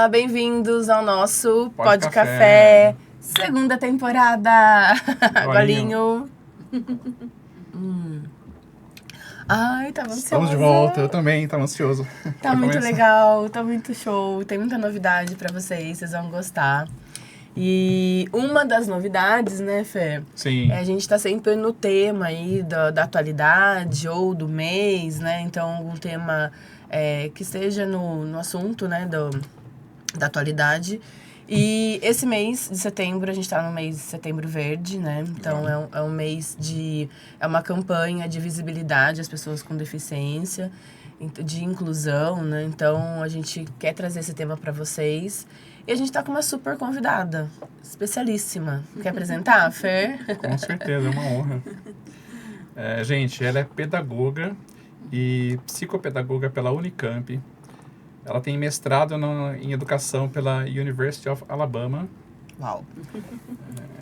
bem-vindos ao nosso Pod Café, segunda temporada. Golinho. Ai, tava ansiosa. Estamos de volta, eu também, tava ansioso. Tá muito legal, tá muito show, tem muita novidade pra vocês vão gostar. E uma das novidades, né, Fê? Sim. A gente tá sempre no tema aí da atualidade ou do mês, né? Então, algum tema que esteja no assunto, né, da atualidade. E esse mês de setembro, a gente tá no mês de Setembro Verde, né? Então, é um mês é uma campanha de visibilidade às pessoas com deficiência, de inclusão, né? Então, a gente quer trazer esse tema para vocês. E a gente tá com uma super convidada, especialíssima. Quer apresentar, Fer? Com certeza, é uma honra. Gente, ela é pedagoga e psicopedagoga pela Unicamp. Ela tem mestrado em educação pela University of Alabama. Uau!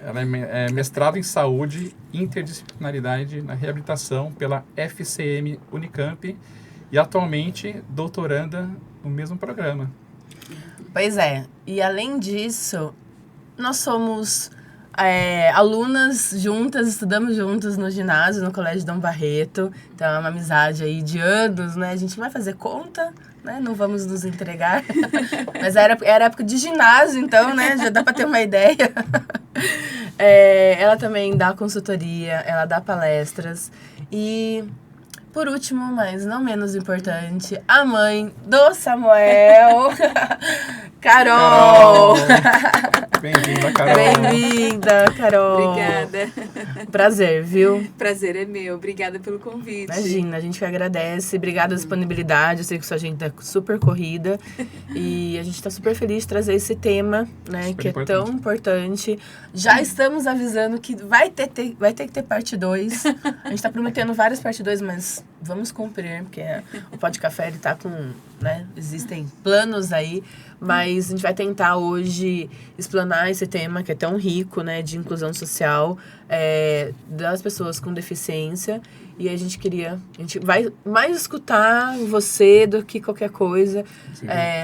Ela é mestrado em saúde e interdisciplinaridade na reabilitação pela FCM Unicamp e atualmente doutoranda no mesmo programa. Pois é, e além disso, nós somos alunas juntas, estudamos juntas no ginásio, no Colégio Dom Barreto. Então é uma amizade aí de anos, né? A gente vai fazer conta, né? Não vamos nos entregar. Mas era época de ginásio, então, né? Já dá para ter uma ideia. Ela também dá consultoria, ela dá palestras e... Por último, mas não menos importante, a mãe do Samuel, Carol! Bem-vinda, Carol! Bem-vinda, Carol! Obrigada. Prazer, viu? Prazer é meu. Obrigada pelo convite. Imagina, a gente que agradece. Obrigada pela disponibilidade. Eu sei que sua agenda é super corrida. E a gente está super feliz de trazer esse tema, né? Super que importante. É tão importante. Já estamos avisando que vai ter que ter parte 2. A gente está prometendo várias parte 2, mas vamos cumprir, porque o Pod Café, ele tá com, né? Existem planos aí. Mas a gente vai tentar hoje explanar esse tema que é tão rico, né, de inclusão social das pessoas com deficiência. E a gente vai mais escutar você do que qualquer coisa.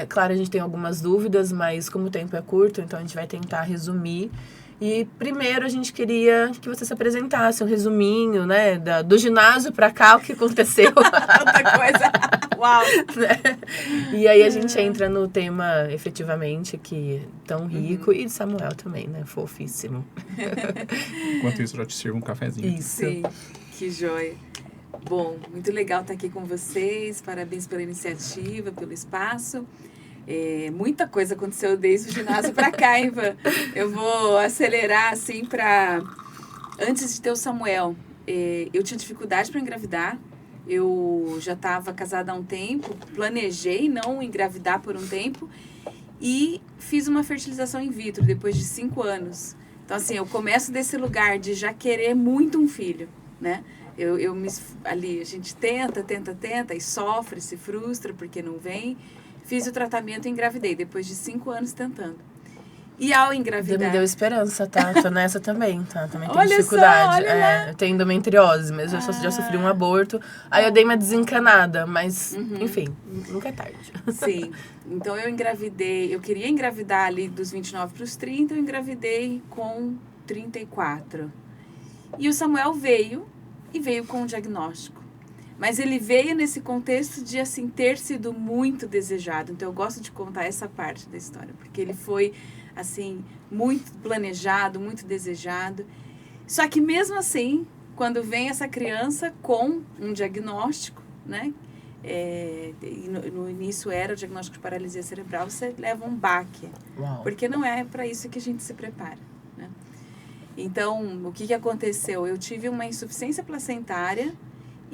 Claro, a gente tem algumas dúvidas, mas como o tempo é curto, então a gente vai tentar resumir. E primeiro a gente queria que você se apresentasse, um resuminho, né, do ginásio pra cá, o que aconteceu. Outra coisa. Uau! E aí a gente entra no tema, efetivamente, que é tão rico. E de Samuel também, né, fofíssimo. Enquanto isso, eu já te sirvo um cafezinho. Isso. Sim, que joia. Bom, muito legal estar aqui com vocês. Parabéns pela iniciativa, pelo espaço. Muita coisa aconteceu desde o ginásio para cá, Ivan. Eu vou acelerar, assim, para... Antes de ter o Samuel, eu tinha dificuldade para engravidar. Eu já estava casada há um tempo, planejei não engravidar por um tempo e fiz uma fertilização in vitro depois de 5 anos. Então, assim, eu começo desse lugar de já querer muito um filho, né? Ali, a gente tenta e sofre, se frustra porque não vem. Fiz o tratamento e engravidei, depois de 5 anos tentando. E ao engravidar... Me deu esperança, tá? Tô nessa também, tá? Também tenho Olha dificuldade. só, olha lá. Eu tenho endometriose, mas eu já sofri um aborto. Aí eu dei uma desencanada, mas, enfim, nunca é tarde. Sim. Então eu engravidei, eu queria engravidar ali dos 29 para os 30, eu engravidei com 34. E o Samuel veio com um diagnóstico. Mas ele veio nesse contexto de, assim, ter sido muito desejado. Então, eu gosto de contar essa parte da história. Porque ele foi, assim, muito planejado, muito desejado. Só que, mesmo assim, quando vem essa criança com um diagnóstico, né? No início era o diagnóstico de paralisia cerebral, você leva um baque. Uau. Porque não é para isso que a gente se prepara, né? Então, o que aconteceu? Eu tive uma insuficiência placentária.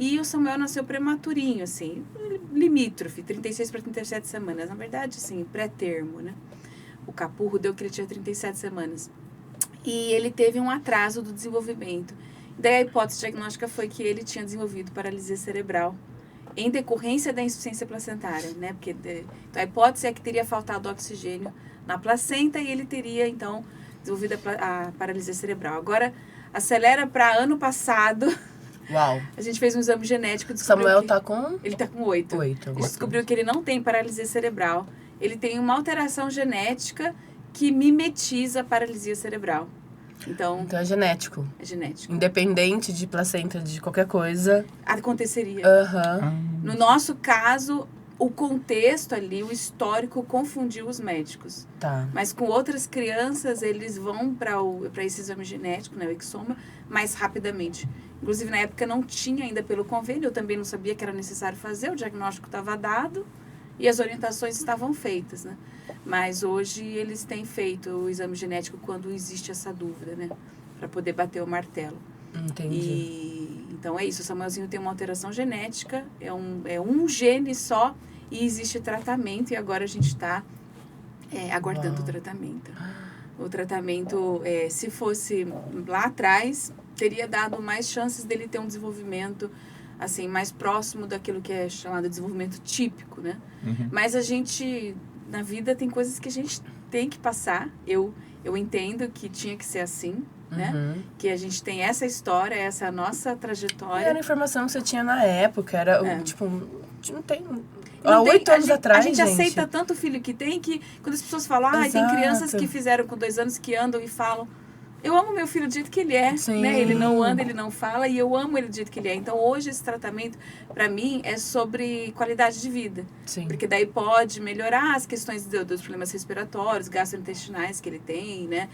E o Samuel nasceu prematurinho, assim, limítrofe, 36 para 37 semanas. Na verdade, assim, pré-termo, né? O capurro deu que ele tinha 37 semanas. E ele teve um atraso do desenvolvimento. Daí a hipótese diagnóstica foi que ele tinha desenvolvido paralisia cerebral em decorrência da insuficiência placentária, né? Porque então, a hipótese é que teria faltado oxigênio na placenta e ele teria, então, desenvolvido a paralisia cerebral. Agora, acelera para ano passado... Uau. A gente fez um exame genético e descobriu Samuel tá com... Ele tá com 8. 8. A gente descobriu que ele não tem paralisia cerebral. ele tem uma alteração genética que mimetiza a paralisia cerebral. Então é genético. É genético. Independente de placenta, de qualquer coisa. Aconteceria. No nosso caso, o contexto ali, o histórico, confundiu os médicos. Tá. Mas com outras crianças, eles vão para esse exame genético, né, o exoma, mais rapidamente. Inclusive, na época, não tinha ainda pelo convênio, eu também não sabia que era necessário fazer, o diagnóstico estava dado e as orientações estavam feitas, né? Mas hoje eles têm feito o exame genético quando existe essa dúvida, né? Para poder bater o martelo. Entendi. Então é isso, o Samuelzinho tem uma alteração genética, é um gene só e existe tratamento e agora a gente está aguardando o tratamento. O tratamento, se fosse lá atrás, teria dado mais chances dele ter um desenvolvimento assim, mais próximo daquilo que é chamado de desenvolvimento típico, né? Mas a gente, na vida, tem coisas que a gente tem que passar. Eu entendo que tinha que ser assim, né? Que a gente tem essa história, essa é a nossa trajetória. E era a informação que você tinha na época, era tipo, não tem... Não há 8 anos atrás, a gente aceita tanto o filho que tem que quando as pessoas falam, tem crianças que fizeram com 2 anos que andam e falam, eu amo meu filho do jeito que ele é, né? Ele não anda, ele não fala e eu amo ele do jeito que ele é. Então hoje esse tratamento para mim é sobre qualidade de vida. Sim. Porque daí pode melhorar as questões dos problemas respiratórios, gastrointestinais que ele tem, né?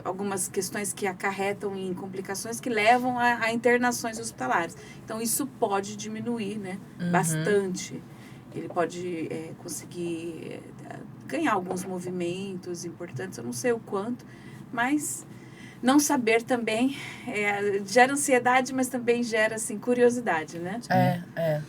Algumas questões que acarretam em complicações que levam a internações hospitalares. Então isso pode diminuir, né? Bastante. Ele pode conseguir ganhar alguns movimentos importantes, eu não sei o quanto, mas não saber também gera ansiedade, mas também gera, assim, curiosidade, né?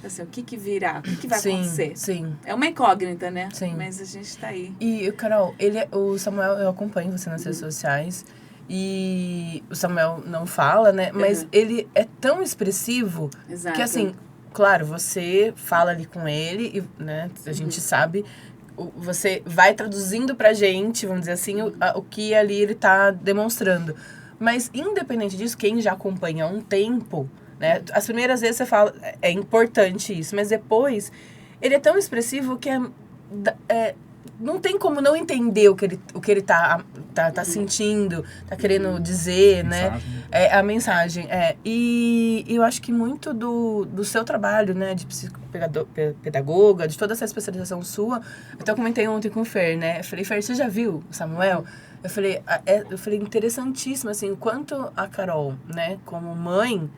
Assim, o que virá? O que vai acontecer? Sim. É uma incógnita, né? Sim. Mas a gente tá aí. E, Carol, o Samuel, eu acompanho você nas redes sociais, e o Samuel não fala, né? Mas ele é tão expressivo que, assim, claro, você fala ali com ele, e, né? A gente sabe... Você vai traduzindo pra gente, vamos dizer assim, o que ali ele tá demonstrando. Mas, independente disso, quem já acompanha há um tempo, né? As primeiras vezes você fala, é importante isso, mas depois, ele é tão expressivo que não tem como não entender o que ele tá sentindo, tá querendo dizer, né? A mensagem. E eu acho que muito do seu trabalho, né, de psicopedagoga, de toda essa especialização sua, eu até comentei ontem com o Fer, né? Eu falei, Fer, você já viu o Samuel? Eu falei, interessantíssimo, assim, o quanto a Carol, né, como mãe,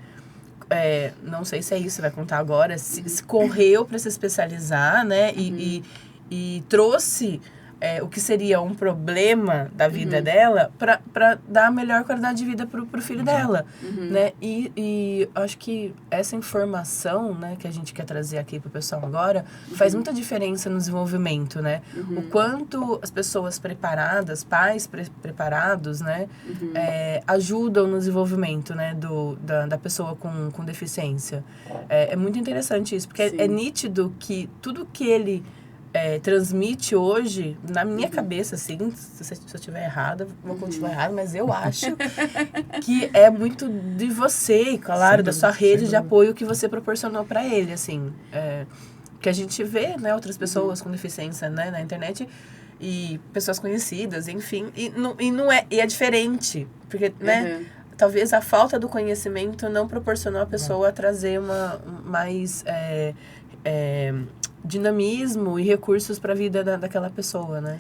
não sei se é isso que você vai contar agora, se correu para se especializar, né, e trouxe o que seria um problema da vida dela para dar a melhor qualidade de vida pro filho dela, né? E acho que essa informação, né, que a gente quer trazer aqui pro pessoal agora faz muita diferença no desenvolvimento, né? O quanto as pessoas preparadas, pais preparados, né, ajudam no desenvolvimento, né, da pessoa com deficiência. É muito interessante isso, porque é nítido que tudo que ele transmite hoje, na minha cabeça, assim, se eu estiver errada, vou continuar errada, mas eu acho que é muito de você, e claro, da sua rede de apoio que você proporcionou para ele, assim. Que a gente vê, né, outras pessoas com deficiência, né, na internet, e pessoas conhecidas, enfim, e é diferente, porque, né, talvez a falta do conhecimento não proporcionou a pessoa a trazer mais dinamismo e recursos para a vida daquela pessoa, né?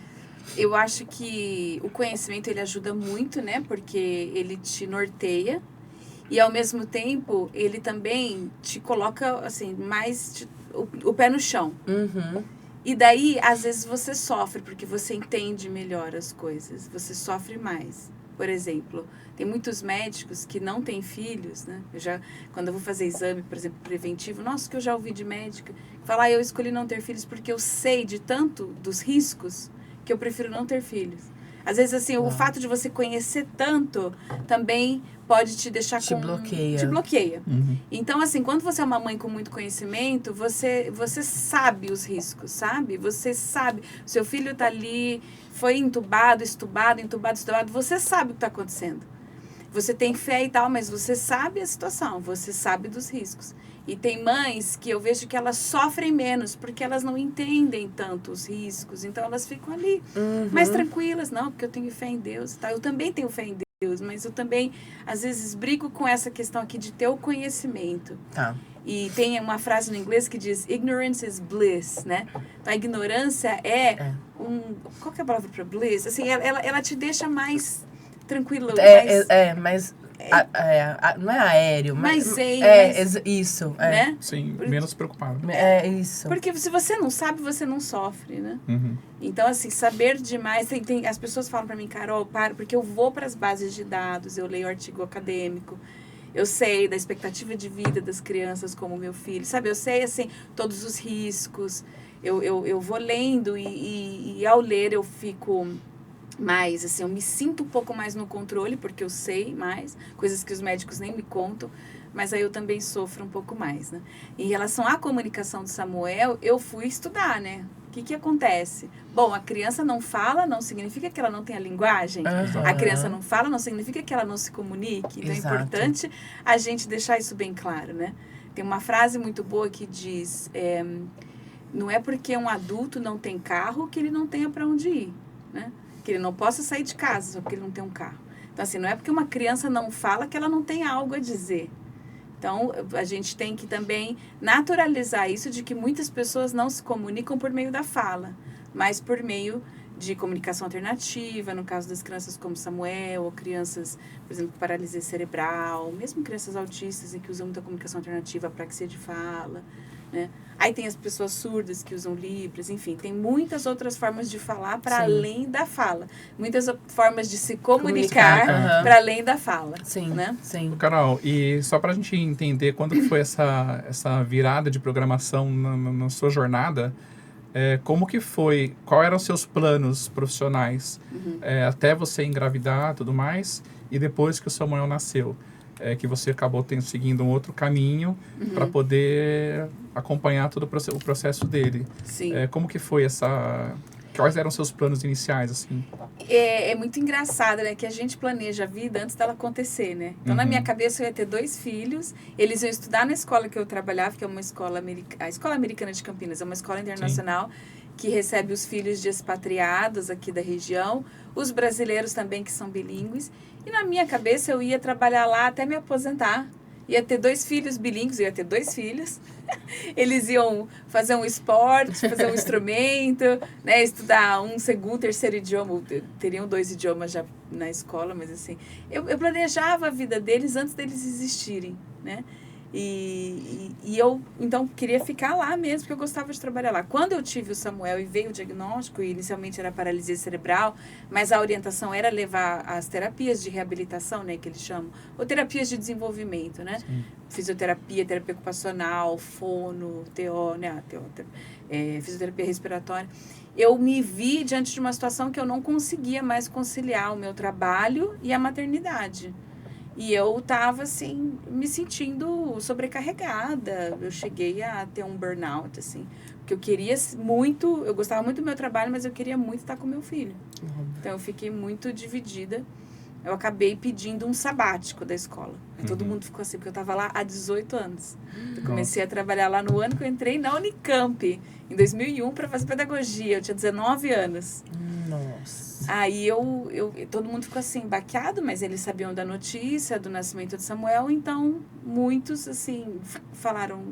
Eu acho que o conhecimento, ele ajuda muito, né? Porque ele te norteia e, ao mesmo tempo, ele também te coloca, assim, mais o pé no chão. E daí, às vezes, você sofre, porque você entende melhor as coisas. Você sofre mais. Por exemplo, tem muitos médicos que não têm filhos, né? Quando eu vou fazer exame, por exemplo, preventivo, nossa, que eu já ouvi de médica, falar, eu escolhi não ter filhos porque eu sei de tanto dos riscos que eu prefiro não ter filhos. Às vezes, assim, o fato de você conhecer tanto também pode te deixar Te bloqueia. Te bloqueia. Então, assim, quando você é uma mãe com muito conhecimento, você sabe os riscos, sabe? Você sabe, seu filho tá ali, foi entubado, estubado, você sabe o que está acontecendo. você tem fé e tal, mas você sabe a situação, você sabe dos riscos. E tem mães que eu vejo que elas sofrem menos, porque elas não entendem tanto os riscos, então elas ficam ali mais tranquilas, não, porque eu tenho fé em Deus e tal. Eu também tenho fé em Deus, mas eu também, às vezes, brigo com essa questão aqui de ter o conhecimento. Tá. E tem uma frase no inglês que diz, ignorance is bliss, né? Então, a ignorância qual que é a palavra para bliss? Assim, ela te deixa mais tranquilo. Mas não é aéreo, mas isso. Né? Sim, menos preocupado. É isso. Porque se você não sabe, você não sofre, né? Então, assim, saber demais... as pessoas falam pra mim, Carol, para, porque eu vou para as bases de dados, eu leio artigo acadêmico, eu sei da expectativa de vida das crianças como meu filho, sabe? Eu sei, assim, todos os riscos. Eu vou lendo e ao ler eu fico... mais, assim, eu me sinto um pouco mais no controle, porque eu sei mais, coisas que os médicos nem me contam, mas aí eu também sofro um pouco mais, né? Em relação à comunicação do Samuel, eu fui estudar, né? O que acontece? Bom, a criança não fala, não significa que ela não tenha linguagem. A criança não fala, não significa que ela não se comunique. Então, Exato. é importante a gente deixar isso bem claro, né? Tem uma frase muito boa que diz, não é porque um adulto não tem carro que ele não tenha para onde ir, né? Que ele não possa sair de casa só porque ele não tem um carro. Então, assim, não é porque uma criança não fala que ela não tem algo a dizer. Então, a gente tem que também naturalizar isso de que muitas pessoas não se comunicam por meio da fala, mas por meio de comunicação alternativa, no caso das crianças como Samuel, ou crianças, por exemplo, com paralisia cerebral, mesmo crianças autistas que usam muita comunicação alternativa, apraxia de fala, né? Aí tem as pessoas surdas que usam Libras, enfim, tem muitas outras formas de falar para além da fala. Muitas formas de se comunicar para além da fala. Sim, né? sim. Carol, e só para a gente entender quando que foi essa virada de programação na sua jornada, como que foi, qual eram os seus planos profissionais até você engravidar e tudo mais, e depois que o Samuel nasceu? Que você acabou seguindo um outro caminho para poder acompanhar todo o processo dele. Sim. Como que foi quais eram os seus planos iniciais, assim? É muito engraçado, né? Que a gente planeja a vida antes dela acontecer, né? Então, na minha cabeça, eu ia ter 2 filhos. Eles iam estudar na escola que eu trabalhava, que é uma escola a Escola Americana de Campinas. É uma escola internacional que recebe os filhos de expatriados aqui da região. Os brasileiros também, que são bilíngues. E na minha cabeça, eu ia trabalhar lá até me aposentar. Ia ter 2 filhos bilíngues, eu ia ter 2 filhos. Eles iam fazer um esporte, fazer um instrumento, né, estudar um segundo, terceiro idioma. Teriam 2 idiomas já na escola, mas assim... Eu planejava a vida deles antes deles existirem, né? E eu, então, queria ficar lá mesmo, porque eu gostava de trabalhar lá. Quando eu tive o Samuel e veio o diagnóstico, e inicialmente era paralisia cerebral, mas a orientação era levar as terapias de reabilitação, né, que eles chamam, ou terapias de desenvolvimento, né? Sim. Fisioterapia, terapia ocupacional, fono, fisioterapia respiratória. Eu me vi diante de uma situação que eu não conseguia mais conciliar o meu trabalho e a maternidade. E eu estava, assim, me sentindo sobrecarregada. Eu cheguei a ter um burnout, assim. Porque eu queria muito... Eu gostava muito do meu trabalho, mas eu queria muito estar com meu filho. Então, eu fiquei muito dividida. Eu acabei pedindo um sabático da escola. Todo mundo ficou assim, porque eu estava lá há 18 anos. Eu comecei a trabalhar lá no ano que eu entrei na Unicamp, em 2001, para fazer pedagogia. Eu tinha 19 anos. Nossa. Aí todo mundo ficou assim, baqueado, mas eles sabiam da notícia do nascimento de Samuel, então muitos, assim, falaram,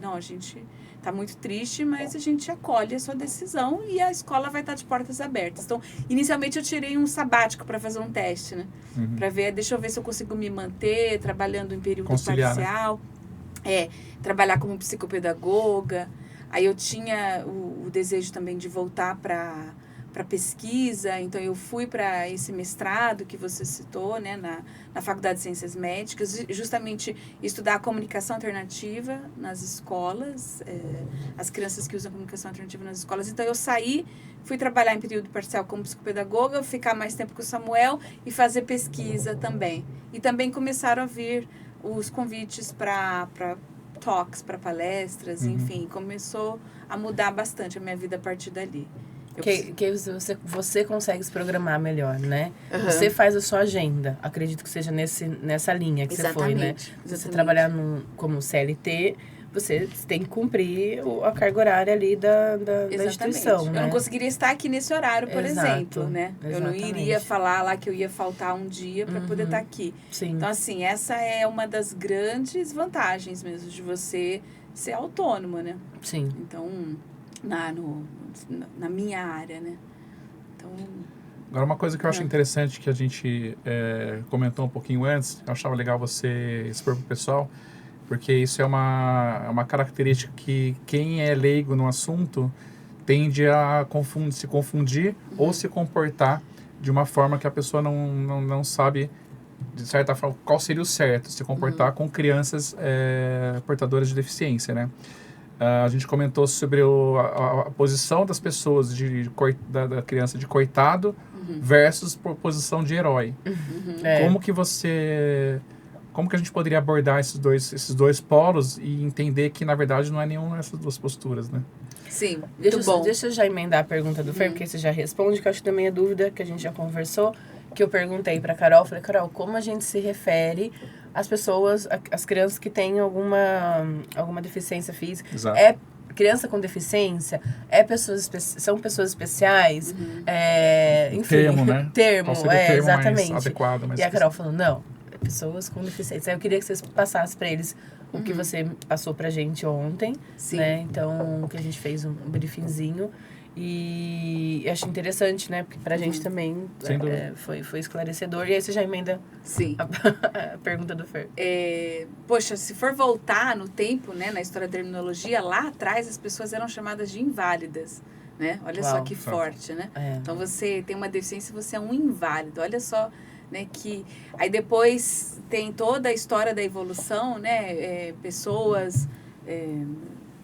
não, a gente tá muito triste, mas a gente acolhe a sua decisão e a escola vai estar de portas abertas. Então, inicialmente eu tirei um sabático para fazer um teste, né? Para ver, deixa eu ver se eu consigo me manter trabalhando em período parcial, né? Trabalhar como psicopedagoga. Aí eu tinha o desejo também de voltar para pesquisa, então eu fui para esse mestrado que você citou, né, na Faculdade de Ciências Médicas, justamente estudar a comunicação alternativa nas escolas, as crianças que usam comunicação alternativa nas escolas. Então eu fui trabalhar em período parcial como psicopedagoga, ficar mais tempo com o Samuel e fazer pesquisa também. E também começaram a vir os convites para talks, para palestras, enfim, começou a mudar bastante a minha vida a partir dali. Que você consegue se programar melhor, né? Aham. Você faz a sua agenda. Acredito que seja nessa linha que você foi, né? Se você Exatamente. trabalhar como CLT, você tem que cumprir a carga horária ali da instituição, né? Eu não conseguiria estar aqui nesse horário, por Exato, exemplo, né? Eu não exatamente. iria falar lá que eu ia faltar um dia para poder estar aqui. Sim. Então, assim, essa é uma das grandes vantagens mesmo de você ser autônoma, né? Sim. Então, na minha área, né? Então, Agora, uma coisa que eu acho interessante que a gente comentou um pouquinho antes, eu achava legal você expor para o pessoal, porque isso é uma característica que quem é leigo no assunto tende a se confundir ou se comportar de uma forma que a pessoa não sabe, de certa forma, qual seria o certo, se comportar com crianças portadoras de deficiência, né? A gente comentou sobre a posição das pessoas, da criança de coitado versus posição de herói. Como que a gente poderia abordar esses dois polos e entender que, na verdade, não é nenhuma dessas duas posturas, né? sim, muito bom. Deixa eu já emendar a pergunta do Fer, porque você já responde, que eu acho que também é dúvida que a gente já conversou, que eu perguntei pra Carol. Falei, Carol, como a gente se refere às pessoas, às crianças que têm alguma deficiência física? Exato. Criança com deficiência? São pessoas especiais? Enfim, Termo, né? termo, Qual seria o termo exatamente. mais adequado, mais E a Carol falou, não, pessoas com deficiência. Aí eu queria que vocês passassem pra eles o que você passou pra gente ontem, Sim. né? Então, que a gente fez um briefingzinho. E acho interessante, né? Porque pra gente também Sem dúvida. foi esclarecedor. E aí você já emenda Sim. a pergunta do Fer. Poxa, se for voltar no tempo, né, na história da terminologia, lá atrás as pessoas eram chamadas de inválidas, né? Olha só Uau. que forte, né? É. Então você tem uma deficiência, você é um inválido. Olha só, né, que aí depois tem toda a história da evolução, né? Pessoas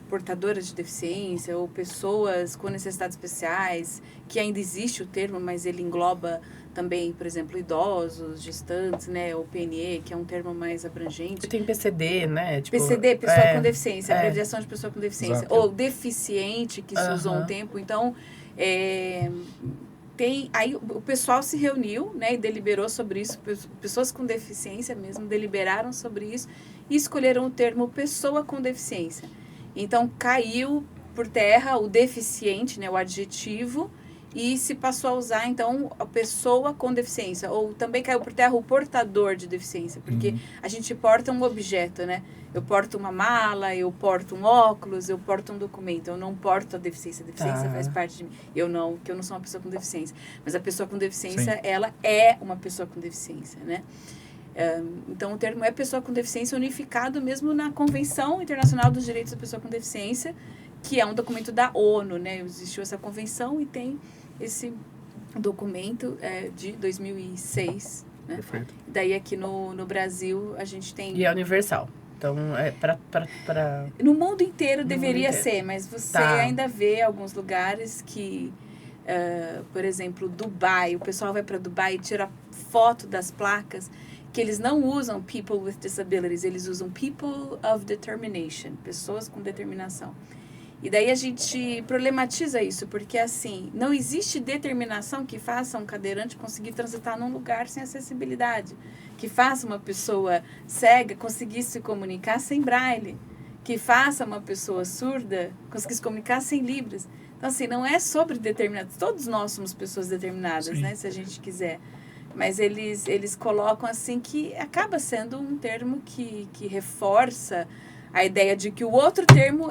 portadoras de deficiência ou pessoas com necessidades especiais, que ainda existe o termo, mas ele engloba também, por exemplo, idosos, gestantes, né? Ou PNE, que é um termo mais abrangente. E tem PCD, né? Tipo, PCD, pessoa com deficiência, abreviação de pessoa com deficiência. Exato. Ou deficiente, que se usou um tempo. Então, aí o pessoal se reuniu, né, e deliberou sobre isso. Pessoas com deficiência mesmo deliberaram sobre isso e escolheram o termo pessoa com deficiência. Então, caiu por terra o deficiente, né, o adjetivo, e se passou a usar, então, a pessoa com deficiência. Ou também caiu por terra o portador de deficiência, porque a gente porta um objeto, né? Eu porto uma mala, eu porto um óculos, eu porto um documento. Eu não porto a deficiência. A deficiência faz parte de mim. Que eu não sou uma pessoa com deficiência. Mas a pessoa com deficiência, ela é uma pessoa com deficiência, né? Então, o termo é pessoa com deficiência unificado mesmo na Convenção Internacional dos Direitos da Pessoa com Deficiência, que é um documento da ONU, né? Existiu essa convenção e tem esse documento de 2006, né? Perfeito. Daí aqui no Brasil a gente tem... E é universal. Então, para No mundo inteiro No deveria mundo inteiro. ser, mas você Tá. ainda vê alguns lugares que, por exemplo, Dubai, o pessoal vai para Dubai e tira foto das placas, que eles não usam people with disabilities, eles usam people of determination, pessoas com determinação. E daí a gente problematiza isso, porque assim, não existe determinação que faça um cadeirante conseguir transitar num lugar sem acessibilidade, que faça uma pessoa cega conseguir se comunicar sem braille, que faça uma pessoa surda conseguir se comunicar sem libras. Então assim, não é sobre determinados, todos nós somos pessoas determinadas, né, se a gente quiser. Mas eles colocam assim que acaba sendo um termo que reforça a ideia de que o outro termo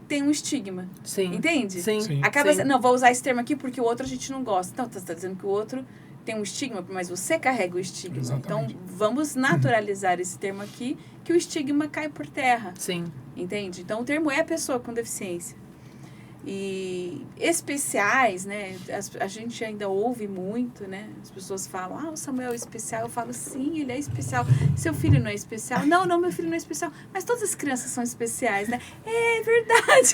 tem um estigma. Sim. Entende? Sim. Sim. Acaba Sim. sendo, não, vou usar esse termo aqui porque o outro a gente não gosta. Então, você está dizendo que o outro tem um estigma, mas você carrega o estigma. Exatamente. Então, vamos naturalizar esse termo aqui, que o estigma cai por terra. Sim. Entende? Então, o termo é pessoa com deficiência. E especiais, né? A gente ainda ouve muito, né? As pessoas falam, o Samuel é especial. Eu falo, sim, ele é especial. Seu filho não é especial? Não, meu filho não é especial. Mas todas as crianças são especiais, né? É verdade.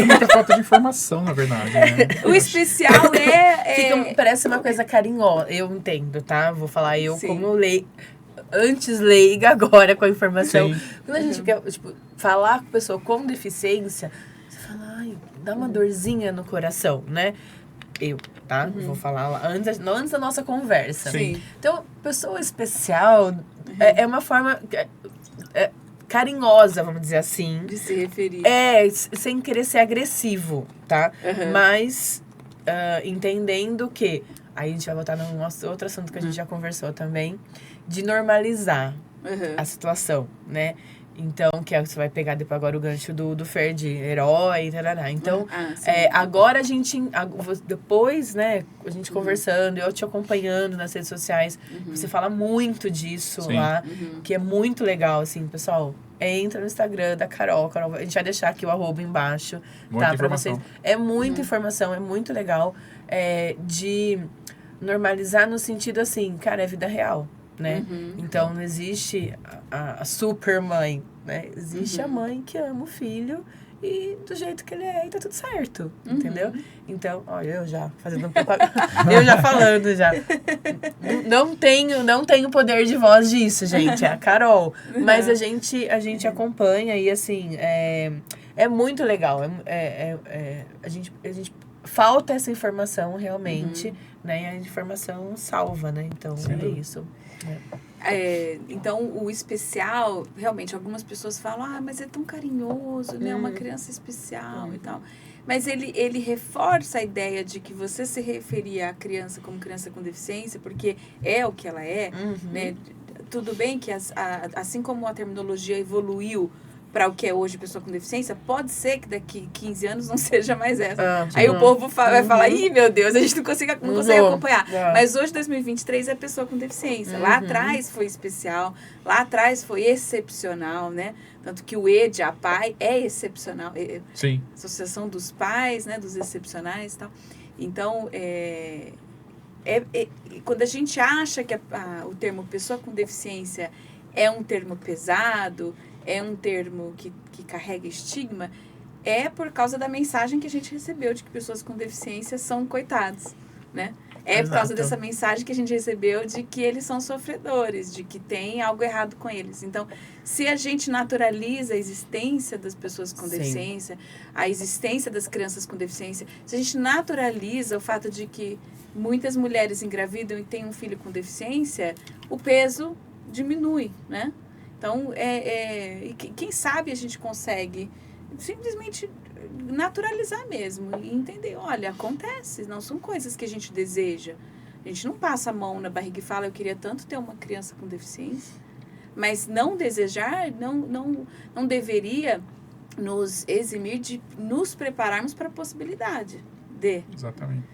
Muita falta de informação, na verdade. Né? O especial parece uma coisa carinhosa. Eu entendo, tá? Vou falar Sim. como antes leiga, agora com a informação. Sim. Quando a gente quer, falar com pessoa com deficiência, você fala, ai, dá uma dorzinha no coração, né? Eu, tá? Vou falar lá, antes da nossa conversa. Sim. Então, pessoa especial é uma forma carinhosa, vamos dizer assim. De se referir. Sem querer ser agressivo, tá? Mas entendendo que... Aí a gente vai voltar no nosso outro assunto que a gente já conversou também. De normalizar a situação, né? Então, que você vai pegar depois agora o gancho do Fer de herói, tarará. Então, agora a gente... Depois, né, a gente conversando, eu te acompanhando nas redes sociais, você fala muito disso lá, que é muito legal, assim, pessoal. Entra no Instagram da Carol. A gente vai deixar aqui o @ embaixo, Muita pra vocês. É muita informação, é muito legal. De normalizar no sentido assim, cara, é vida real, né? Então, não existe a super mãe, né? Existe a mãe que ama o filho e do jeito que ele é, e tá tudo certo, entendeu? Então, olha, eu já fazendo eu já falando já. Não tenho poder de voz disso, gente, é a Carol. Mas a gente acompanha e, assim, é muito legal. A gente falta essa informação realmente, né? E a informação salva, né? Então, é isso. Então, o especial, realmente, algumas pessoas falam, mas é tão carinhoso, né? Uma criança especial e tal. Mas ele reforça a ideia de que você se referia à criança como criança com deficiência, porque é o que ela é, né? Tudo bem que, assim como a terminologia evoluiu para o que é hoje pessoa com deficiência, pode ser que daqui 15 anos não seja mais essa. Aí o povo vai falar, ih, meu Deus, a gente não consegue acompanhar. Mas hoje, 2023, é pessoa com deficiência. Lá atrás foi especial, lá atrás foi excepcional, né? Tanto que o ED, a PAI, é excepcional. Sim. Associação dos Pais, né? Dos excepcionais e tal. Então, quando a gente acha que o termo pessoa com deficiência é um termo pesado, é um termo que carrega estigma, é por causa da mensagem que a gente recebeu de que pessoas com deficiência são coitados, né? Por causa dessa mensagem que a gente recebeu de que eles são sofredores, de que tem algo errado com eles. Então, se a gente naturaliza a existência das pessoas com deficiência, a existência das crianças com deficiência, se a gente naturaliza o fato de que muitas mulheres engravidam e têm um filho com deficiência, o peso diminui, né? Então, quem sabe a gente consegue simplesmente naturalizar mesmo e entender, olha, acontece, não são coisas que a gente deseja. A gente não passa a mão na barriga e fala, eu queria tanto ter uma criança com deficiência. Mas não desejar não deveria nos eximir de nos prepararmos para a possibilidade de. Exatamente.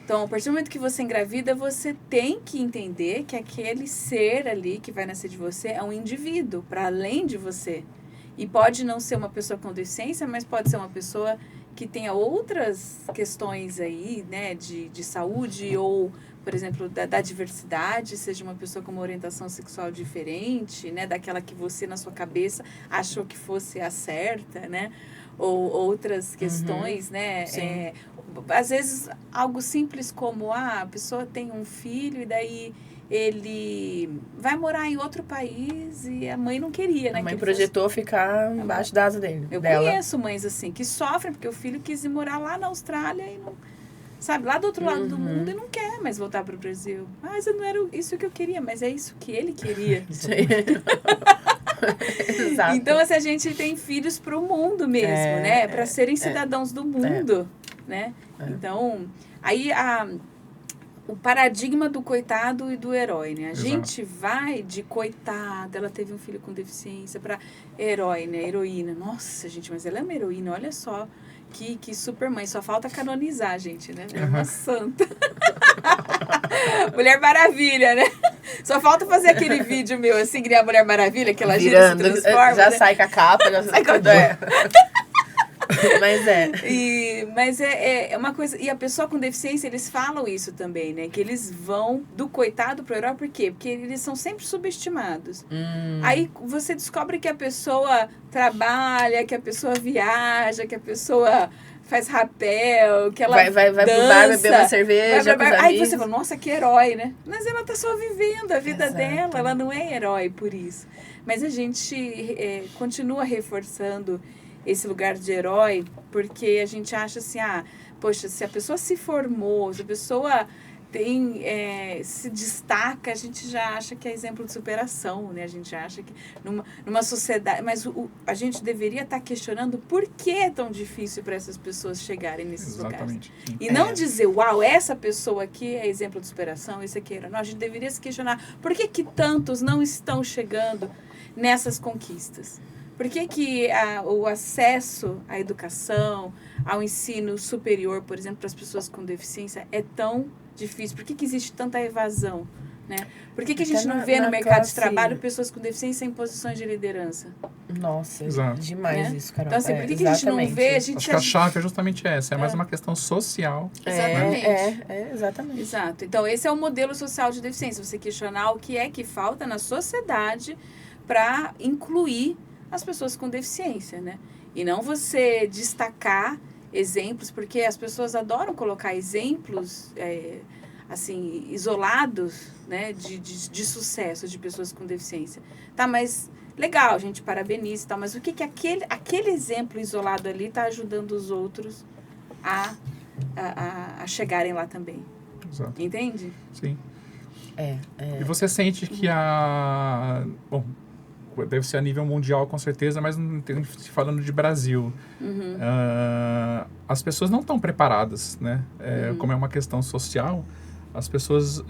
Então, a partir do momento que você engravida, você tem que entender que aquele ser ali que vai nascer de você é um indivíduo, para além de você. E pode não ser uma pessoa com deficiência, mas pode ser uma pessoa que tenha outras questões aí, né, de saúde ou, por exemplo, da diversidade, seja uma pessoa com uma orientação sexual diferente, né, daquela que você, na sua cabeça, achou que fosse a certa, né, ou outras questões, né, às vezes algo simples como, a pessoa tem um filho e daí ele vai morar em outro país e a mãe não queria, né? A mãe projetou ficar embaixo da asa dele. Eu conheço mães assim, que sofrem porque o filho quis ir morar lá na Austrália e não... Sabe, lá do outro lado do mundo e não quer mais voltar para o Brasil. Mas não era isso que eu queria, mas é isso que ele queria. Exato. Então, assim, a gente tem filhos para o mundo mesmo, né? Para serem cidadãos do mundo, né? Então, aí o paradigma do coitado e do herói, né? A gente vai de coitada, ela teve um filho com deficiência, para herói, né? Heroína. Nossa, gente, mas ela é uma heroína, olha só. Que super mãe, só falta canonizar, gente, né? É uma santa. Mulher Maravilha, né? Só falta fazer aquele vídeo meu, assim, criar a Mulher Maravilha, que ela gira, se transforma. Já né? sai com a capa, já sai com a Mas é uma coisa... E a pessoa com deficiência, eles falam isso também, né? Que eles vão do coitado pro herói, por quê? Porque eles são sempre subestimados. Aí você descobre que a pessoa trabalha, que a pessoa viaja, que a pessoa faz rapel, que ela vai dança, pro bar beber uma cerveja com os Aí amigos. você fala, nossa, que herói, né? Mas ela tá só vivendo a vida dela, ela não é herói por isso. Mas a gente continua reforçando esse lugar de herói, porque a gente acha assim, poxa, se a pessoa se formou, se a pessoa se destaca, a gente já acha que é exemplo de superação, né? A gente acha que numa sociedade... Mas a gente deveria estar questionando por que é tão difícil para essas pessoas chegarem nesses lugares. Sim. E não dizer, uau, essa pessoa aqui é exemplo de superação, isso aqui era... Não, a gente deveria se questionar por que tantos não estão chegando nessas conquistas. Por que o acesso à educação, ao ensino superior, por exemplo, para as pessoas com deficiência é tão difícil? Por que existe tanta evasão? Né? Por que a gente não vê no mercado de trabalho pessoas com deficiência em posições de liderança? Nossa, demais isso, Carol. Então, assim, por que a gente não vê? Acho que a chave é justamente essa, é mais uma questão social. Exatamente. Exatamente. Exato. Então, esse é o modelo social de deficiência. Você questionar o que é que falta na sociedade para incluir as pessoas com deficiência, né? E não você destacar exemplos, porque as pessoas adoram colocar exemplos, assim, isolados, né, de sucesso de pessoas com deficiência. Tá, mas legal, a gente parabeniza e tal, mas o que aquele exemplo isolado ali está ajudando os outros a chegarem lá também? Exato. Entende? Sim. E você sente que bom, deve ser a nível mundial, com certeza, mas falando de Brasil, as pessoas não estão preparadas, né? Como é uma questão social, as pessoas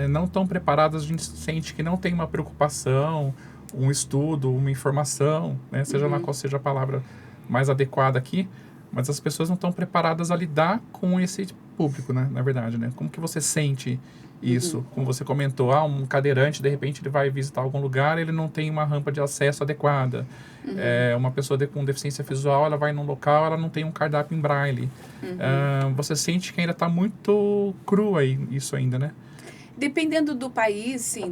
não estão preparadas, a gente sente que não tem uma preocupação, um estudo, uma informação, né? Seja lá qual seja a palavra mais adequada aqui, mas as pessoas não estão preparadas a lidar com esse público, né? Na verdade, né? Como que você sente isso? Como você comentou, um cadeirante, de repente, ele vai visitar algum lugar, ele não tem uma rampa de acesso adequada. Uma pessoa com deficiência visual, ela vai num local, ela não tem um cardápio em braille. Você sente que ainda está muito cru aí, isso ainda, né? Dependendo do país, sim.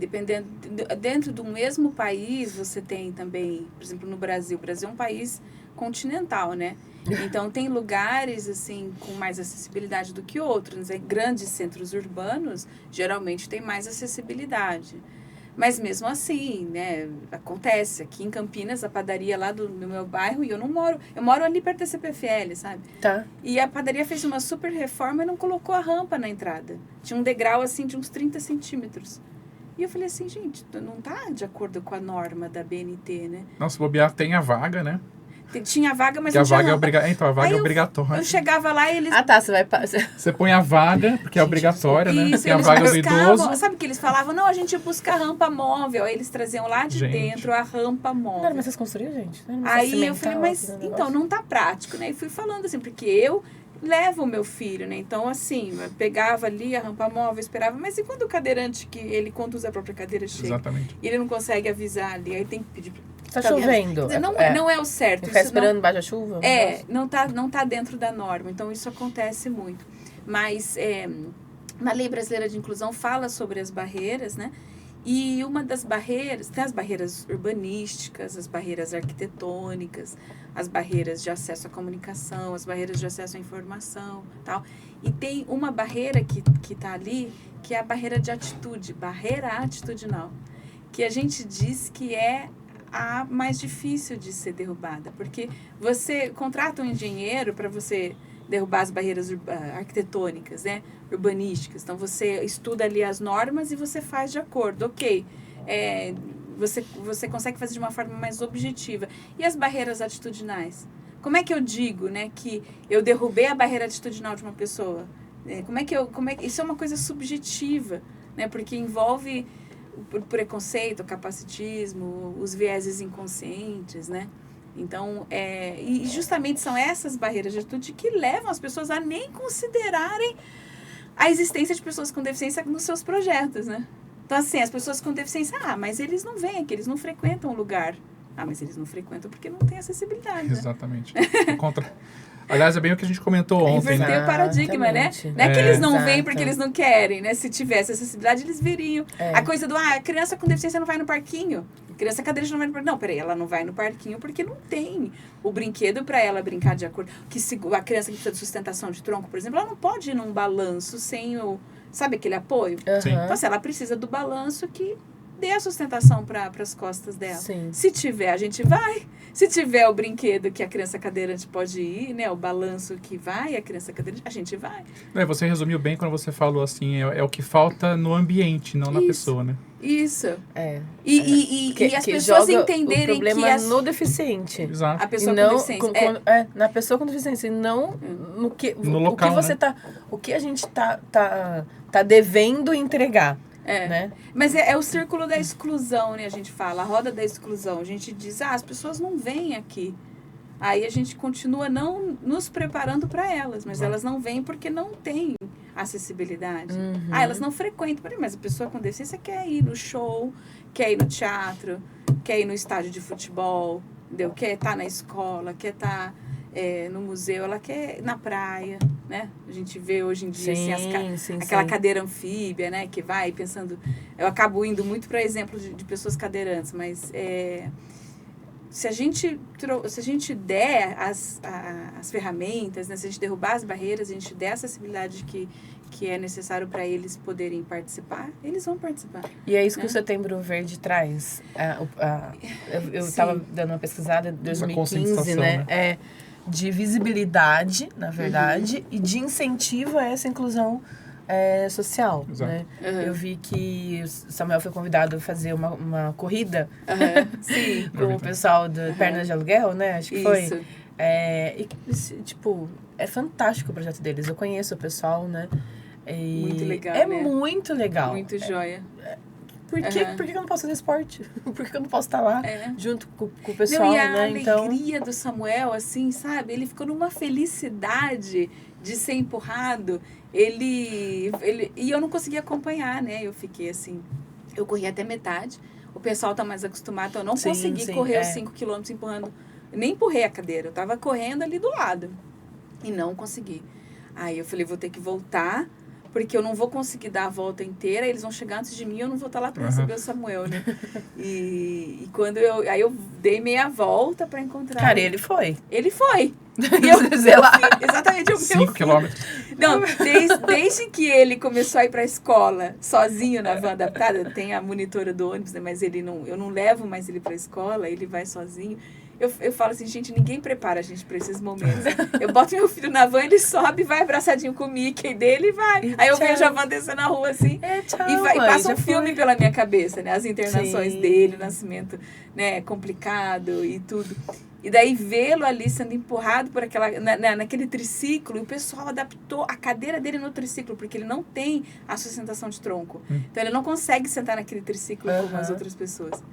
Dentro do mesmo país, você tem também, por exemplo, no Brasil. O Brasil é um país continental, né? Então, tem lugares, assim, com mais acessibilidade do que outros. Grandes centros urbanos, geralmente, tem mais acessibilidade. Mas, mesmo assim, né, acontece. Aqui em Campinas, a padaria lá no meu bairro, e eu moro ali perto da CPFL, sabe? Tá. E a padaria fez uma super reforma e não colocou a rampa na entrada. Tinha um degrau, assim, de uns 30 centímetros. E eu falei assim, gente, não tá de acordo com a norma da BNT, né? Nossa, bobear tem a vaga, né? Tinha vaga, mas não tinha rampa. Então, a vaga é obrigatória. Eu chegava lá e eles... tá, você vai... Você põe a vaga, porque é obrigatória, né? Isso, tem a vaga do idoso. Sabe o que eles falavam? Não, a gente busca a rampa móvel. Aí eles traziam lá de dentro a rampa móvel. Não, mas vocês construíram, gente? Aí eu falei, mas então, não tá prático, né? E fui falando assim, porque eu levo o meu filho, né? Então, assim, eu pegava ali a rampa móvel, esperava. Mas e quando o cadeirante, que ele conduz a própria cadeira, chega? Exatamente. E ele não consegue avisar ali, aí tem que pedir... Tá chovendo. Dizer, não é o certo. Ficar esperando baixo a chuva? Não tá dentro da norma. Então, isso acontece muito. Mas na Lei Brasileira de Inclusão fala sobre as barreiras, né? E uma das barreiras, tem as barreiras urbanísticas, as barreiras arquitetônicas, as barreiras de acesso à comunicação, as barreiras de acesso à informação, tal. E tem uma barreira que tá ali, que é a barreira de atitude, barreira atitudinal, que a gente diz que é a mais difícil de ser derrubada, porque você contrata um engenheiro para você derrubar as barreiras arquitetônicas, né, urbanísticas. Então, você estuda ali as normas e você faz de acordo. Ok, você consegue fazer de uma forma mais objetiva. E as barreiras atitudinais? Como é que eu digo, né, que eu derrubei a barreira atitudinal de uma pessoa? Isso é uma coisa subjetiva, né, porque envolve o preconceito, o capacitismo, os vieses inconscientes, né? Então, e justamente são essas barreiras de atitude que levam as pessoas a nem considerarem a existência de pessoas com deficiência nos seus projetos, né? Então, assim, as pessoas com deficiência, mas eles não vêm aqui, eles não frequentam o lugar. Mas eles não frequentam porque não tem acessibilidade, né? Exatamente. Aliás, é bem o que a gente comentou ontem, inverter né? o paradigma, né? Não é que eles não vêm porque eles não querem, né? Se tivesse acessibilidade, eles viriam. A coisa do, a criança com deficiência não vai no parquinho. A criança cadeirante não vai no parquinho. Não, peraí, ela não vai no parquinho porque não tem o brinquedo para ela brincar de acordo. A criança que precisa de sustentação de tronco, por exemplo, ela não pode ir num balanço sem sabe aquele apoio? Sim. Então, assim, ela precisa do balanço que dê a sustentação para as costas dela. Sim. Se tiver, a gente vai. Se tiver o brinquedo que a criança cadeirante pode ir, né? O balanço que vai, a criança cadeirante, a gente vai. Você resumiu bem quando você falou assim, é o que falta no ambiente, não na pessoa, né? Isso. E as pessoas entenderem o problema que no deficiente. Exato. A pessoa e não, com deficiência. na pessoa com deficiência, e não no que, no local, o que você o que a gente tá devendo entregar. Né? Mas é o círculo da exclusão, né? A gente fala, a roda da exclusão. A gente diz, as pessoas não vêm aqui. Aí a gente continua não nos preparando para elas, mas elas não vêm porque não têm acessibilidade. Elas não frequentam, mas a pessoa com deficiência quer ir no show, quer ir no teatro, quer ir no estádio de futebol, entendeu? Quer estar na escola, quer estar no museu, ela quer ir na praia, né? A gente vê hoje em dia aquela cadeira anfíbia, né? Que vai pensando... Eu acabo indo muito para exemplo de pessoas cadeirantes, mas... Se a gente der as ferramentas, né? Se a gente derrubar as barreiras, a gente der a acessibilidade que é necessário para eles poderem participar, eles vão participar. E é isso que o Setembro Verde traz. Eu estava dando uma pesquisada em 2015, né? De visibilidade, na verdade, e de incentivo a essa inclusão social, né? Eu vi que o Samuel foi convidado a fazer uma corrida Sim. com o pessoal do Pernas de Aluguel, né? Acho que foi. Tipo, é fantástico o projeto deles. Eu conheço o pessoal, né? Muito legal, né? Muito legal. Muito joia. Por que eu não posso fazer esporte? Por que eu não posso estar lá junto com o pessoal, não, e a né? alegria do Samuel, assim, sabe? Ele ficou numa felicidade de ser empurrado. E eu não conseguia acompanhar, né? Eu fiquei assim... Eu corri até metade. O pessoal tá mais acostumado. Então eu não consegui correr os 5 quilômetros empurrando. Nem empurrei a cadeira. Eu tava correndo ali do lado. E não consegui. Aí eu falei, vou ter que voltar... Porque eu não vou conseguir dar a volta inteira, eles vão chegar antes de mim, eu não vou estar lá para receber o Samuel, né? E quando aí eu dei meia volta para encontrar... Cara, ele foi. Ele foi. Exatamente. 5 quilômetros. Não, desde que ele começou a ir para a escola, sozinho na van adaptada, tem a monitora do ônibus, né? Mas eu não levo mais ele para a escola, ele vai sozinho. Eu falo assim, gente, ninguém prepara a gente para esses momentos. Eu boto meu filho na van, ele sobe, vai abraçadinho com o Mickey dele e vai. Aí eu vejo a van descendo na rua assim. E passa um filme pela minha cabeça, né? As internações dele, o nascimento, né, complicado e tudo. E daí vê-lo ali sendo empurrado por naquele triciclo, e o pessoal adaptou a cadeira dele no triciclo, porque ele não tem a sustentação de tronco. Então ele não consegue sentar naquele triciclo como as outras pessoas.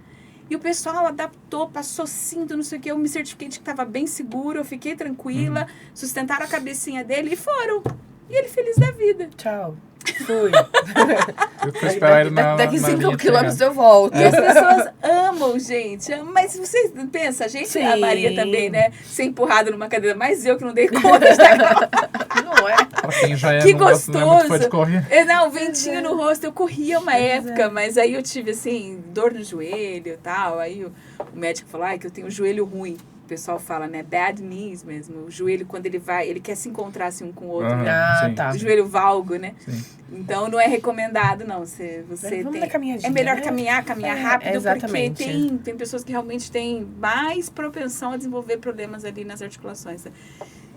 E o pessoal adaptou, passou cinto, não sei o que. Eu me certifiquei de que estava bem seguro, eu fiquei tranquila, sustentaram a cabecinha dele e foram. E ele feliz da vida. Tchau. Fui. Eu fui esperar ele daqui 5 quilômetros eu volto. E as pessoas amam, gente. Mas vocês pensam, a gente, a Maria também, né? Ser empurrada numa cadeira, mas eu que não dei conta de Não é? Quem já que gostoso. Não é muito fã de correr. Não, ventinho no rosto. Eu corria uma época, mas aí eu tive, assim, dor no joelho e tal. Aí o médico falou, que eu tenho o joelho ruim. O pessoal fala, né? Bad knees mesmo. O joelho, quando ele quer se encontrar assim um com o outro. Né? Tá. O joelho valgo, né? Sim. Então, não é recomendado, não. Você é melhor caminhar rápido, porque tem pessoas que realmente têm mais propensão a desenvolver problemas ali nas articulações. Né?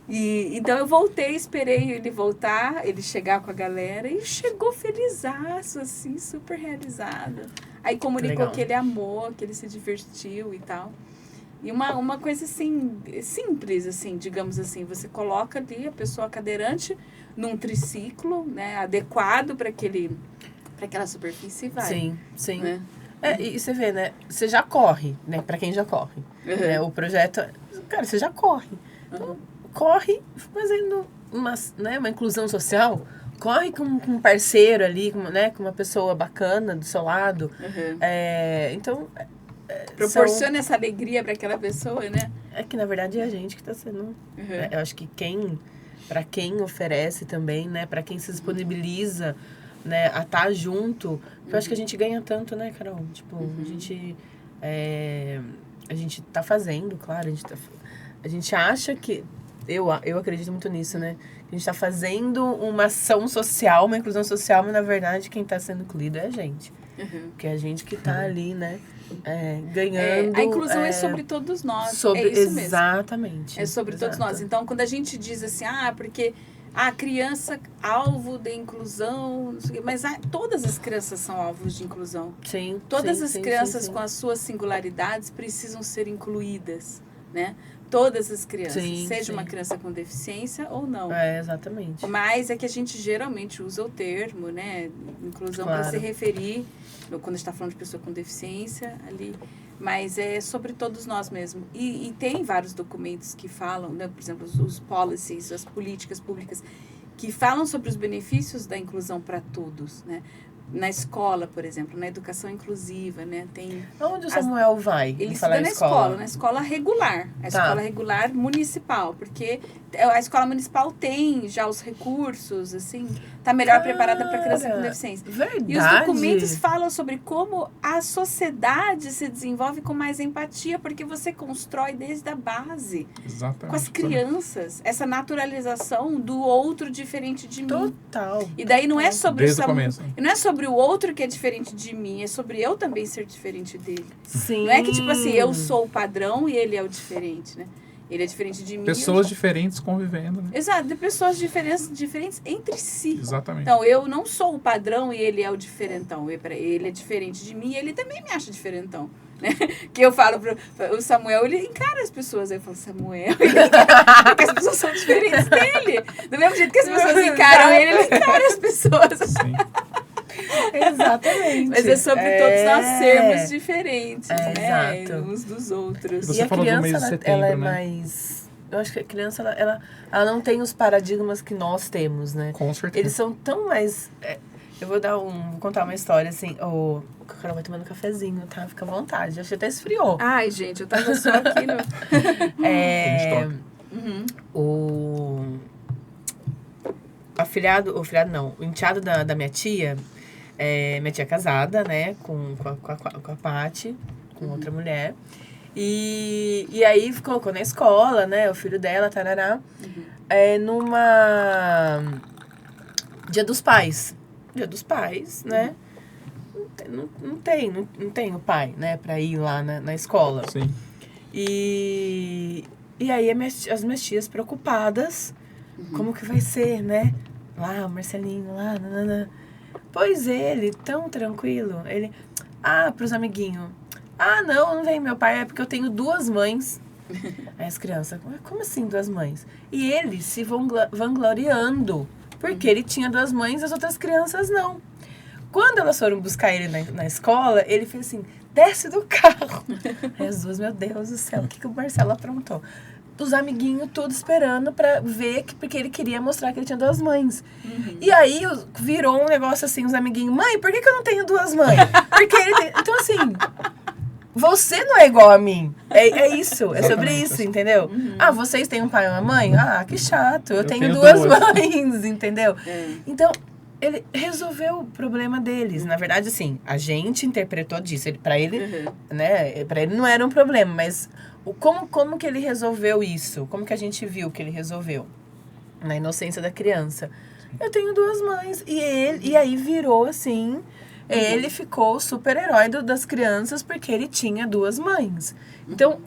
Então, eu voltei, esperei ele voltar, ele chegar com a galera, e chegou felizaço, assim, super realizado. Aí comunicou que ele amou, que ele se divertiu e tal. E uma coisa, assim, simples, assim, digamos assim, você coloca ali a pessoa cadeirante num triciclo, né, adequado para aquela superfície e vai. Sim. Né? E você vê, né, você já corre, né, para quem já corre. Né, o projeto, cara, você já corre. Então, corre fazendo uma inclusão social, corre com um parceiro ali, com uma pessoa bacana do seu lado. Então... proporciona essa alegria para aquela pessoa, né? É que, na verdade, é a gente que está sendo... Eu acho que para quem oferece também, né? Para quem se disponibiliza, né? A estar junto. Eu acho que a gente ganha tanto, né, Carol? Tipo, a gente tá fazendo, claro. A gente acha que... Eu acredito muito nisso, né? A gente tá fazendo uma ação social, uma inclusão social, mas, na verdade, quem tá sendo incluído é a gente. Que é a gente que tá ali, né? Ganhando. A inclusão é sobre todos nós. Sobre, é isso mesmo. Exatamente. É sobre todos nós. Então, quando a gente diz assim, porque a criança alvo de inclusão, não sei o quê, mas todas as crianças são alvos de inclusão. Sim. Todas as crianças com as suas singularidades precisam ser incluídas, né? Todas as crianças, seja uma criança com deficiência ou não. Exatamente. Mas é que a gente geralmente usa o termo, né, inclusão, para se referir, quando está falando de pessoa com deficiência, ali, mas é sobre todos nós mesmo. E tem vários documentos que falam, né, por exemplo, os policies, as políticas públicas, que falam sobre os benefícios da inclusão para todos, né? Na escola, por exemplo, na educação inclusiva, né? Tem onde o Samuel vai? Ele estuda na escola regular, escola regular municipal, porque a escola municipal tem já os recursos, assim, tá melhor preparada para criança com deficiência. Verdade. E os documentos falam sobre como a sociedade se desenvolve com mais empatia, porque você constrói desde a base. Exatamente. Com as crianças, essa naturalização do outro diferente de mim. Total. E daí não é sobre desde o começo. Não é sobre o outro que é diferente de mim, é sobre eu também ser diferente dele. Sim. Não é que, tipo assim, eu sou o padrão e ele é o diferente, né? Ele é diferente de mim. Pessoas diferentes convivendo, né? Exato, de pessoas diferentes entre si. Exatamente. Então, eu não sou o padrão e ele é o diferentão. Ele é diferente de mim e ele também me acha diferentão. Né? Que eu falo o Samuel, ele encara as pessoas. Aí eu falo, Samuel, ele encara, porque as pessoas são diferentes dele. Do mesmo jeito que as pessoas encaram ele encara as pessoas. Sim. Exatamente. Mas é sobre todos nós sermos diferentes, né? Exato. Uns dos outros. Você e a falou criança, do mês de setembro, ela é né? mais... Eu acho que a criança, ela não tem os paradigmas que nós temos, né? Com certeza. Eles são tão mais... eu vou contar uma história, assim... O Carol vai tomando cafezinho, tá? Fica à vontade. Acho que até esfriou. Ai, gente, eu tava só aqui no... O enteado da minha tia... minha tia é casada, né? Com a Paty, com outra mulher. E aí colocou na escola, né? O filho dela, tarará. Numa... Dia dos Pais. Dia dos Pais, né? Não tem o pai, né? Pra ir lá na escola. Sim. E aí as minhas tias preocupadas. Como que vai ser, né? Lá, o Marcelinho, lá, nanana. Pois ele, tão tranquilo. Ele, pros amiguinhos. Não vem meu pai, é porque eu tenho 2 mães. Aí as crianças, como assim 2 mães? E ele se vangloriando, porque ele tinha 2 mães e as outras crianças não. Quando elas foram buscar ele na escola, ele fez assim, desce do carro. Aí as duas, meu Deus do céu, o que o Marcelo aprontou? Os amiguinhos todos esperando pra ver, porque ele queria mostrar que ele tinha 2 mães. E aí virou um negócio assim, os amiguinhos, mãe, por que eu não tenho 2 mães? Porque ele tem... Então assim, você não é igual a mim. É isso, é sobre isso, entendeu? Vocês têm um pai e uma mãe? Que chato, eu tenho 2 mães, entendeu? Então, ele resolveu o problema deles. Na verdade, assim, a gente interpretou disso. Pra ele, né, pra ele não era um problema, mas como que ele resolveu isso? Como que a gente viu que ele resolveu? Na inocência da criança. Eu tenho 2 mães. E aí virou assim... Ele ficou o super-herói das crianças porque ele tinha 2 mães. Então,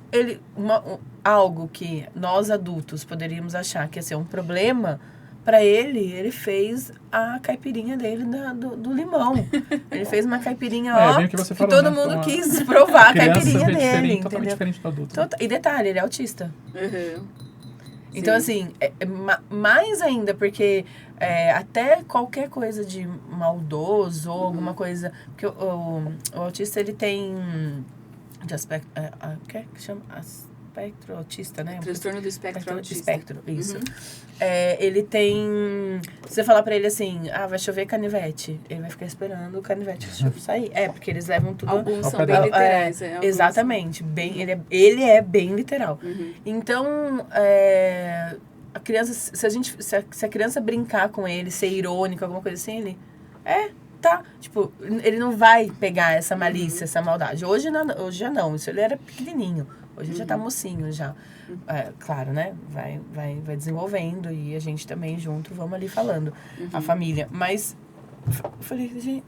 algo que nós adultos poderíamos achar que ia ser um problema, para ele fez a caipirinha dele do limão. Ele fez uma caipirinha, que falou, todo né? mundo quis provar a caipirinha dele, totalmente entendeu? diferente do adulto. E detalhe, ele é autista. Então, assim, mais ainda, porque até qualquer coisa de maldoso ou alguma coisa... Porque o autista, ele tem... De aspecto... O que chama? Espectro autista, né? Transtorno do espectro autista. Espectro, isso. Ele tem... Se você falar pra ele assim, vai chover canivete, ele vai ficar esperando o canivete sair. Porque eles levam tudo... Alguns são bem literais. Exatamente. Ele é bem literal. Então, a criança... Se a criança brincar com ele, ser irônico, alguma coisa assim, ele... Tá. Tipo, ele não vai pegar essa malícia, essa maldade. Hoje já não. Isso ele era pequenininho. Hoje ele já tá mocinho, já. Claro, né? Vai desenvolvendo e a gente também junto, vamos ali falando. A família. Mas, eu falei, gente,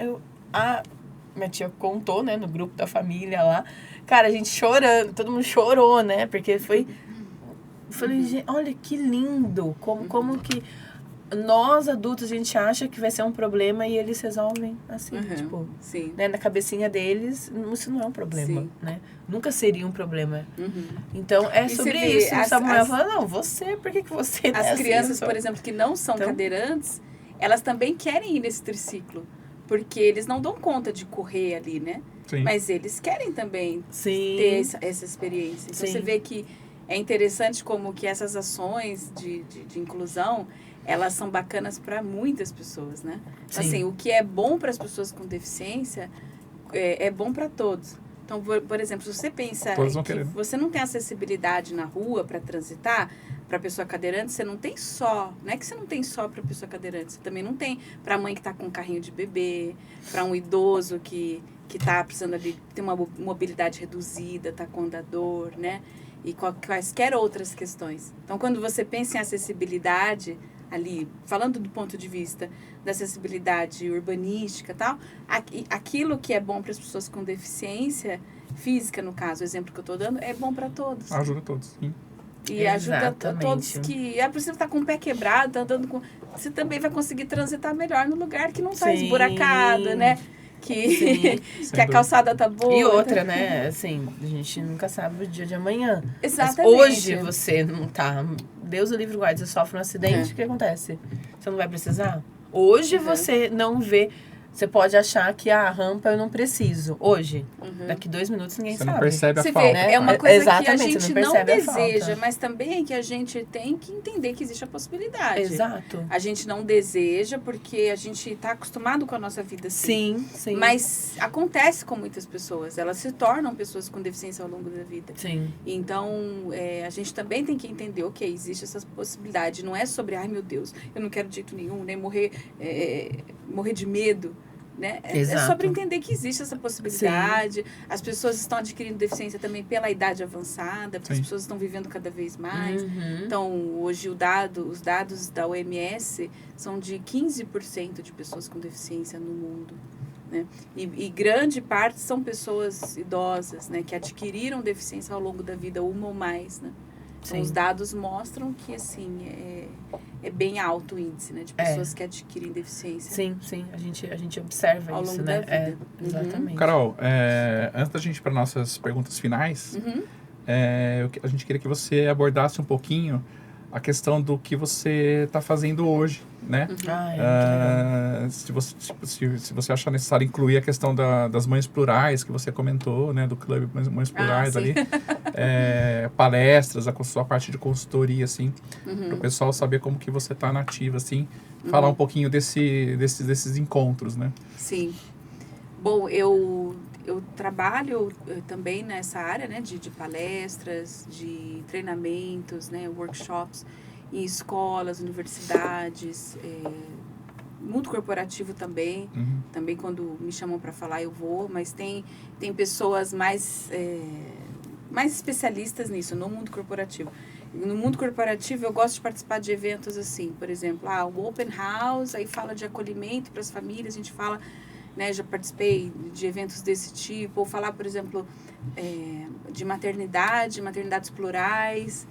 minha tia contou, né, no grupo da família lá. Cara, a gente chorando, todo mundo chorou, né? Porque foi... Eu falei, gente, olha que lindo, como que nós adultos a gente acha que vai ser um problema e eles resolvem assim, tipo, Sim. né, na cabecinha deles, isso não é um problema, Sim. né? Nunca seria um problema. Então, é E sobre você vê, isso. O Samuel fala, não, você, por que você não é As assim, crianças, então? por exemplo, que não são Então- cadeirantes, elas também querem ir nesse triciclo. Porque eles não dão conta de correr ali, né? Sim. Mas eles querem também Sim. ter essa experiência. Então, Sim. você vê que é interessante como que essas ações de inclusão, elas são bacanas para muitas pessoas, né? Então, Sim. assim, o que é bom para as pessoas com deficiência é bom para todos. Então, por exemplo, se você pensa Todos vão que querer, né? você não tem acessibilidade na rua para transitar, para pessoa cadeirante, você não tem só, não é que você não tem só para pessoa cadeirante, você também não tem para mãe que está com um carrinho de bebê, para um idoso que está precisando ali ter uma mobilidade reduzida, está com andador, né? E quaisquer outras questões. Então, quando você pensa em acessibilidade ali, falando do ponto de vista da acessibilidade urbanística e tal, aquilo que é bom para as pessoas com deficiência física, no caso, o exemplo que eu estou dando, é bom para todos. Ajuda todos, sim. E ajuda Exatamente. todos que... É possível estar com o pé quebrado, tá andando com... Você também vai conseguir transitar melhor no lugar que não está Sim. esburacado, né? Que, Sim. que a calçada tá boa. E outra, né? Assim, a gente nunca sabe o dia de amanhã. Mas Exatamente. hoje você não tá... Deus o livre guarde, você sofre um acidente, o que acontece? Você não vai precisar? Hoje você não vê... Você pode achar que a rampa eu não preciso. Hoje. Daqui 2 minutos ninguém Você sabe. não percebe a Você falta. vê, é uma coisa que a Exatamente, você gente não não percebe a deseja, falta. mas também que a gente tem que entender que existe a possibilidade. Exato. A gente não deseja porque a gente está acostumado com a nossa vida assim. Sim, sim. Mas acontece com muitas pessoas. Elas se tornam pessoas com deficiência ao longo da vida. Sim. Então, a gente também tem que entender, ok, existe essa possibilidade. Não é sobre, ai meu Deus, eu não quero de jeito nenhum, nem morrer de medo. Né? É Exato. sobre entender que existe essa possibilidade. Sim. As pessoas estão adquirindo deficiência também pela idade avançada, porque Sim. as pessoas estão vivendo cada vez mais. Uhum. Então, hoje os dados da OMS são de 15% de pessoas com deficiência no mundo. Né? E grande parte são pessoas idosas, né, que adquiriram deficiência ao longo da vida, uma ou mais. Né? Então, os dados mostram que assim, é bem alto o índice, né, de pessoas que adquirem deficiência. Sim, sim. A gente observa ao isso, longo né? da vida. Exatamente. Carol, antes da gente ir para nossas perguntas finais, a gente queria que você abordasse um pouquinho a questão do que você está fazendo hoje, né? Muito legal. Se você achar necessário incluir a questão das mães plurais, que você comentou, né? Do clube Mães Plurais ali. Palestras, a sua parte de consultoria, assim. Para o pessoal saber como que você está nativa, assim. Falar um pouquinho desses encontros, né? Sim. Bom, eu trabalho também nessa área, né, de palestras, de treinamentos, né, workshops em escolas, universidades, mundo corporativo também. Também quando me chamam para falar eu vou, mas tem pessoas mais especialistas nisso, no mundo corporativo. No mundo corporativo eu gosto de participar de eventos assim, por exemplo, o Open House, aí fala de acolhimento para as famílias, a gente fala... Né, já participei de eventos desse tipo, ou falar, por exemplo, de maternidades plurais,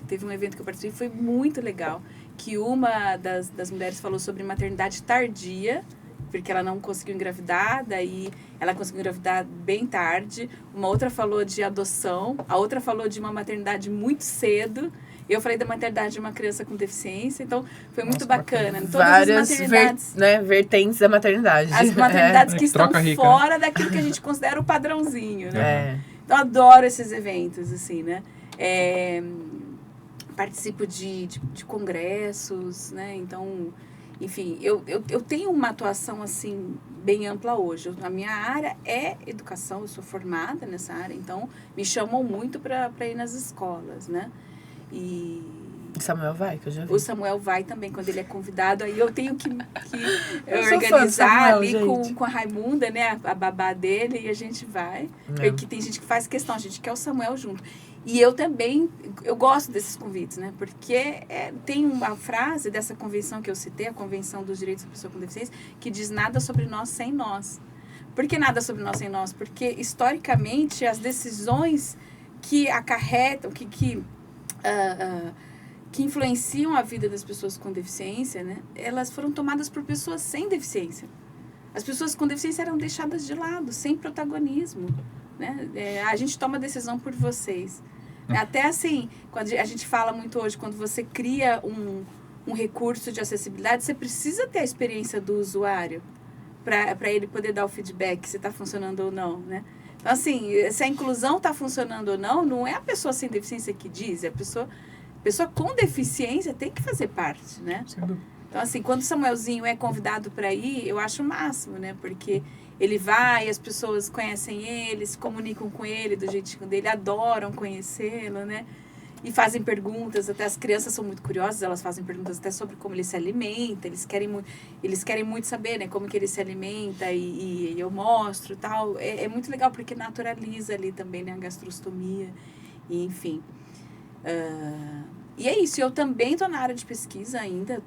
teve um evento que eu participei, foi muito legal, que uma das mulheres falou sobre maternidade tardia, porque ela não conseguiu engravidar, daí ela conseguiu engravidar bem tarde, uma outra falou de adoção, a outra falou de uma maternidade muito cedo. Eu falei da maternidade de uma criança com deficiência, então foi muito bacana. Todas várias as maternidades, vertentes da maternidade. As maternidades que estão rica, fora daquilo que a gente considera o padrãozinho, né? É. Então, eu adoro esses eventos, assim, né? Participo de congressos, né? Então, enfim, eu tenho uma atuação, assim, bem ampla hoje. A minha área é educação, eu sou formada nessa área, então me chamam muito para ir nas escolas, né? E O Samuel vai, que eu já vi. o Samuel vai também, quando ele é convidado. Aí eu tenho que Eu sou fã do organizar Samuel, ali gente. com a Raimunda, né? A babá dele, e a gente vai. Porque tem gente que faz questão, a gente quer o Samuel junto. E eu também, eu gosto desses convites, né? Porque tem uma frase dessa convenção que eu citei, a Convenção dos Direitos da Pessoa com Deficiência, que diz nada sobre nós sem nós. Por que nada sobre nós sem nós? Porque, historicamente, as decisões que acarretam, que influenciam a vida das pessoas com deficiência, né? Elas foram tomadas por pessoas sem deficiência. As pessoas com deficiência eram deixadas de lado, sem protagonismo, né? A gente toma decisão por vocês. Até assim, quando a gente fala muito hoje, quando você cria um recurso de acessibilidade, você precisa ter a experiência do usuário para ele poder dar o feedback se está funcionando ou não, né? Então, assim, se a inclusão está funcionando ou não é a pessoa sem deficiência que diz, é a pessoa com deficiência tem que fazer parte, né? Então, assim, quando o Samuelzinho é convidado para ir, eu acho o máximo, né? Porque ele vai, as pessoas conhecem ele, se comunicam com ele do jeitinho dele, adoram conhecê-lo, né? E fazem perguntas, até as crianças são muito curiosas, elas fazem perguntas até sobre como ele se alimenta, eles querem muito saber, né, como que ele se alimenta e eu mostro e tal. É muito legal porque naturaliza ali também, né, a gastrostomia, e enfim. E é isso, eu também estou na área de pesquisa ainda,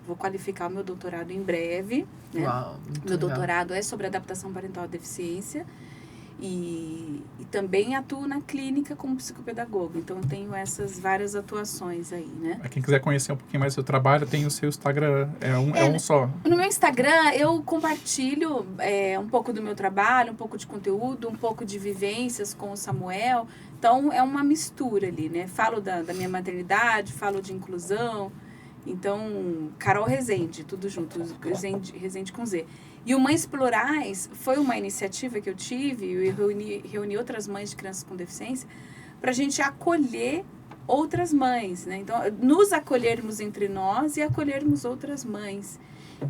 vou qualificar o meu doutorado em breve, né? Uau, meu doutorado é sobre adaptação parental à deficiência. E também atuo na clínica como psicopedagoga. Então, tenho essas várias atuações aí, né? Quem quiser conhecer um pouquinho mais do seu trabalho, tem o seu Instagram, é um só. No meu Instagram, eu compartilho um pouco do meu trabalho, um pouco de conteúdo, um pouco de vivências com o Samuel. Então, é uma mistura ali, né? Falo da minha maternidade, falo de inclusão. Então, Carol Rezende, tudo junto, Rezende com Z. E o Mães Plurais foi uma iniciativa que eu tive, eu reuni outras mães de crianças com deficiência, para a gente acolher outras mães, né? Então, nos acolhermos entre nós e acolhermos outras mães.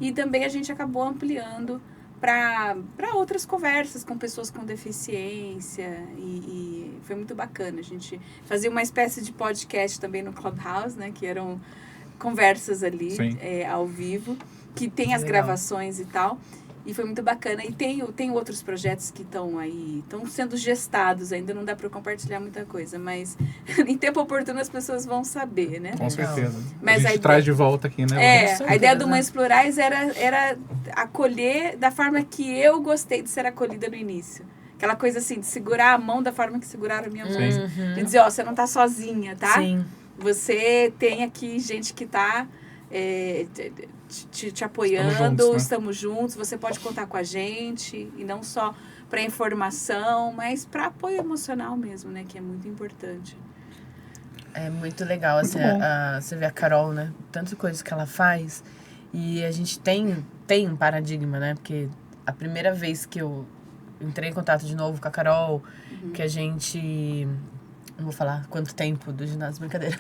E também a gente acabou ampliando para outras conversas com pessoas com deficiência e foi muito bacana. A gente fazia uma espécie de podcast também no Clubhouse, né? Que eram conversas ali ao vivo, que tem as gravações e tal. E foi muito bacana. E tem outros projetos que estão aí, estão sendo gestados, ainda não dá para compartilhar muita coisa, mas em tempo oportuno as pessoas vão saber, né? Com certeza. Mas a gente traz de volta aqui, né? A ideia do Mães Plurais era acolher da forma que eu gostei de ser acolhida no início. Aquela coisa assim, de segurar a mão da forma que seguraram a minha mãe. De dizer, você não tá sozinha, tá? Sim. Você tem aqui gente que tá te apoiando, estamos juntos, você pode contar com a gente, e não só para informação, mas para apoio emocional mesmo, né, que é muito importante. É muito legal, assim, você vê a Carol, né, tantas coisas que ela faz, e a gente tem um paradigma, né, porque a primeira vez que eu entrei em contato de novo com a Carol, que a gente... Não vou falar quanto tempo do ginásio, brincadeira.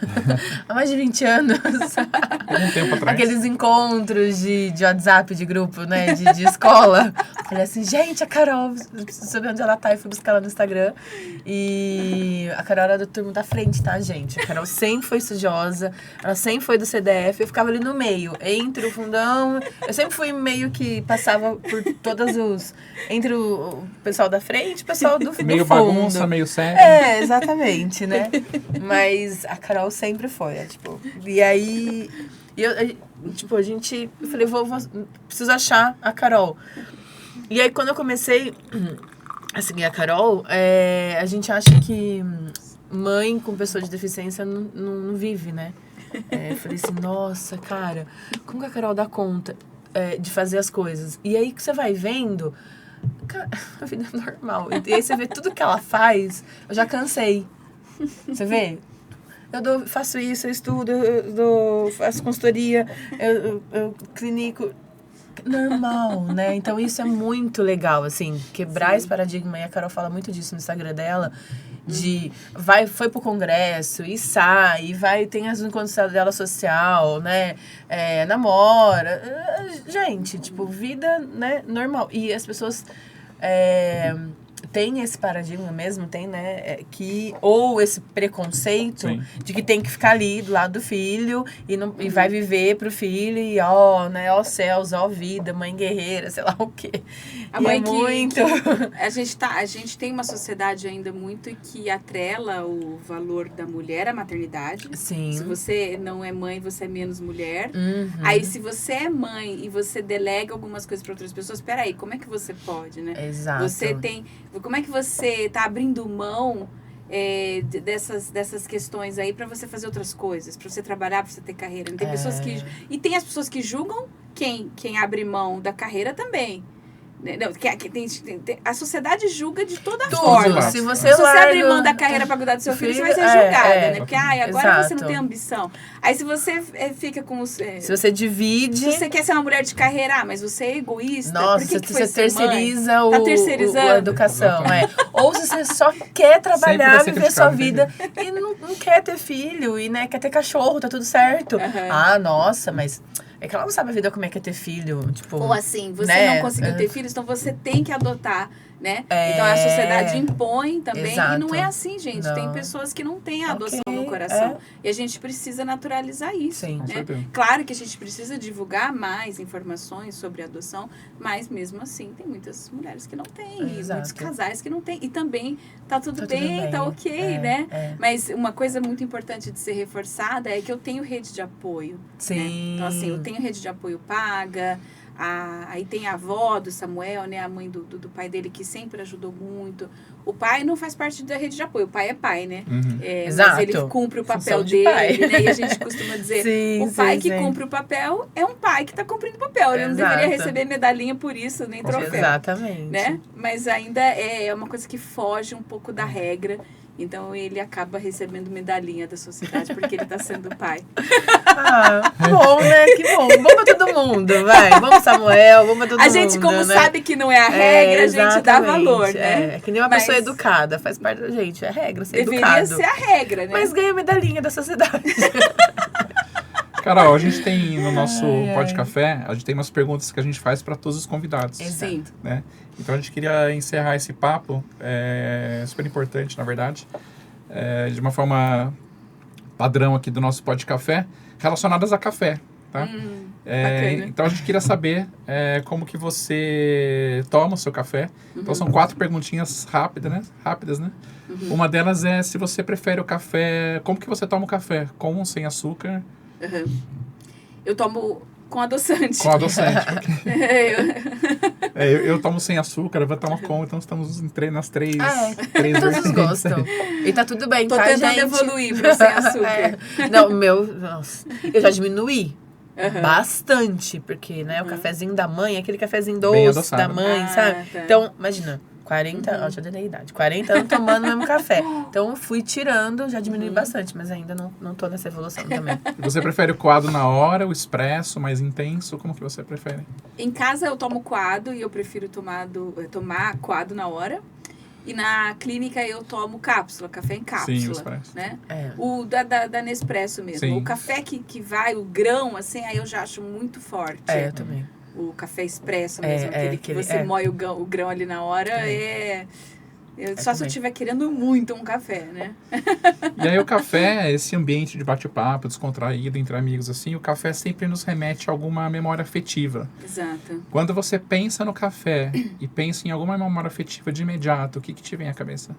Há mais de 20 anos. Um tempo atrás. Aqueles encontros de WhatsApp, de grupo, né? De escola. Falei assim, gente, a Carol, eu preciso saber onde ela tá. E fui buscar ela no Instagram. E a Carol era do turno da frente, tá, gente? A Carol sempre foi estudiosa. Ela sempre foi do CDF. Eu ficava ali no meio, entre o fundão. Eu sempre fui meio que passava por todas os... Entre o pessoal da frente e o pessoal do fundo. Meio bagunça, meio sério. Exatamente. Né? Mas a Carol sempre foi, tipo, e aí eu falei, preciso achar a Carol. E aí quando eu comecei a seguir a Carol, a gente acha que mãe com pessoa de deficiência não vive, né? Eu falei assim, nossa, cara, como que a Carol dá conta de fazer as coisas? E aí que você vai vendo, cara, a vida é normal. E aí você vê tudo que ela faz, eu já cansei. Você vê? Eu faço isso, eu estudo, faço consultoria, eu clinico. Normal, né? Então isso é muito legal, assim, quebrar esse paradigma. E a Carol fala muito disso no Instagram dela, foi pro congresso e sai, tem as encontros dela social, né? Namora. Gente, tipo, vida, né, normal. E as pessoas... tem esse paradigma mesmo, tem, né? Ou esse preconceito Sim. de que tem que ficar ali do lado do filho e vai viver pro filho e né? Ó céus, ó vida, mãe guerreira, sei lá o quê. A mãe que muito... a gente tem uma sociedade ainda muito que atrela o valor da mulher à maternidade. Sim. Se você não é mãe, você é menos mulher. Uhum. Aí, se você é mãe e você delega algumas coisas para outras pessoas, peraí, como é que você pode, né? Exato. Como é que você tá abrindo mão dessas questões aí para você fazer outras coisas, para você trabalhar, para você ter carreira? Tem pessoas que... E tem as pessoas que julgam quem abre mão da carreira também. Não, a sociedade julga de toda forma. Se você abrir mão da carreira para cuidar do seu filho, você vai ser julgada, né? Porque agora exato. você não tem ambição. Aí se você fica com os... se você divide... Se você quer ser uma mulher de carreira, mas você é egoísta, nossa, por que você terceiriza tá terceirizando a educação. Ou se você só quer trabalhar, viver sua vida e não quer ter filho, e né, quer ter cachorro, tá tudo certo. Uhum. Nossa, mas... É que ela não sabe a vida como é que é ter filho, tipo... Ou assim, você né? não conseguiu ter filhos, então você tem que adotar, né? Então a sociedade impõe também. Exato. E não é assim, gente. Não. Tem pessoas que não têm a adoção no coração. E a gente precisa naturalizar isso. Sim. Né? Claro que a gente precisa divulgar mais informações sobre a adoção, mas mesmo assim tem muitas mulheres que não têm, e muitos casais que não têm. E também tá tudo bem, tá ok, né? Mas uma coisa muito importante de ser reforçada é que eu tenho rede de apoio. Sim. Né? Então, assim, eu tenho rede de apoio paga. Aí tem a avó do Samuel, né? A mãe do pai dele, que sempre ajudou muito. O pai não faz parte da rede de apoio. O pai é pai, né? Uhum. Exato. Mas ele cumpre o papel dele, né? E a gente costuma dizer, o pai que cumpre o papel é um pai que está cumprindo o papel. Ele não deveria receber medalhinha por isso, nem troféu. Exatamente. Né? Mas ainda é uma coisa que foge um pouco da regra. Então, ele acaba recebendo medalhinha da sociedade, porque ele tá sendo pai. Bom, né? Que bom. Bom pra todo mundo, vai. Vamos, Samuel, vamos pra todo mundo. A gente, como sabe que não é a regra, a gente dá valor, né? É que nem uma pessoa educada, faz parte da gente. É regra ser deveria educado. Deveria ser a regra, né? Mas ganha medalhinha da sociedade. Carol, a gente tem no nosso Pod Café, a gente tem umas perguntas que a gente faz para todos os convidados. Sim. Né? Então a gente queria encerrar esse papo, super importante, na verdade, de uma forma padrão aqui do nosso Pod Café, relacionadas a café. Tá? Então a gente queria saber como que você toma o seu café. Então são 4 perguntinhas rápidas, né? Uhum. Uma delas é se você prefere o café... Como que você toma o café? Com ou sem açúcar? Uhum. Eu tomo com adoçante. Com adoçante. Eu tomo sem açúcar, eu vou tomar com, então estamos nas três todos gostam. E tá tudo bem, Tô tá, tentando gente? evoluir pro sem açúcar. Não, nossa, eu já diminuí. Bastante, porque, né, o cafezinho da mãe, aquele cafezinho doce da mãe, sabe? Tá. Então, imagina, 40 anos, já dei a idade, 40 anos tomando o mesmo café. Então, eu fui tirando, já diminui bastante, mas ainda não tô nessa evolução também. Você prefere o coado na hora, o expresso, mais intenso? Como que você prefere? Em casa eu tomo coado e eu prefiro tomar coado na hora. E na clínica eu tomo cápsula, café em cápsula. Sim, o expresso. Né? O da Nespresso mesmo. Sim. O café que vai, o grão, assim, aí eu já acho muito forte. Eu também. O café expresso mesmo, aquele que você moe o grão ali na hora, só se eu estiver querendo muito um café, né? E aí o café, esse ambiente de bate-papo, descontraído entre amigos, assim, o café sempre nos remete a alguma memória afetiva. Exato. Quando você pensa no café e pensa em alguma memória afetiva de imediato, o que te vem à cabeça?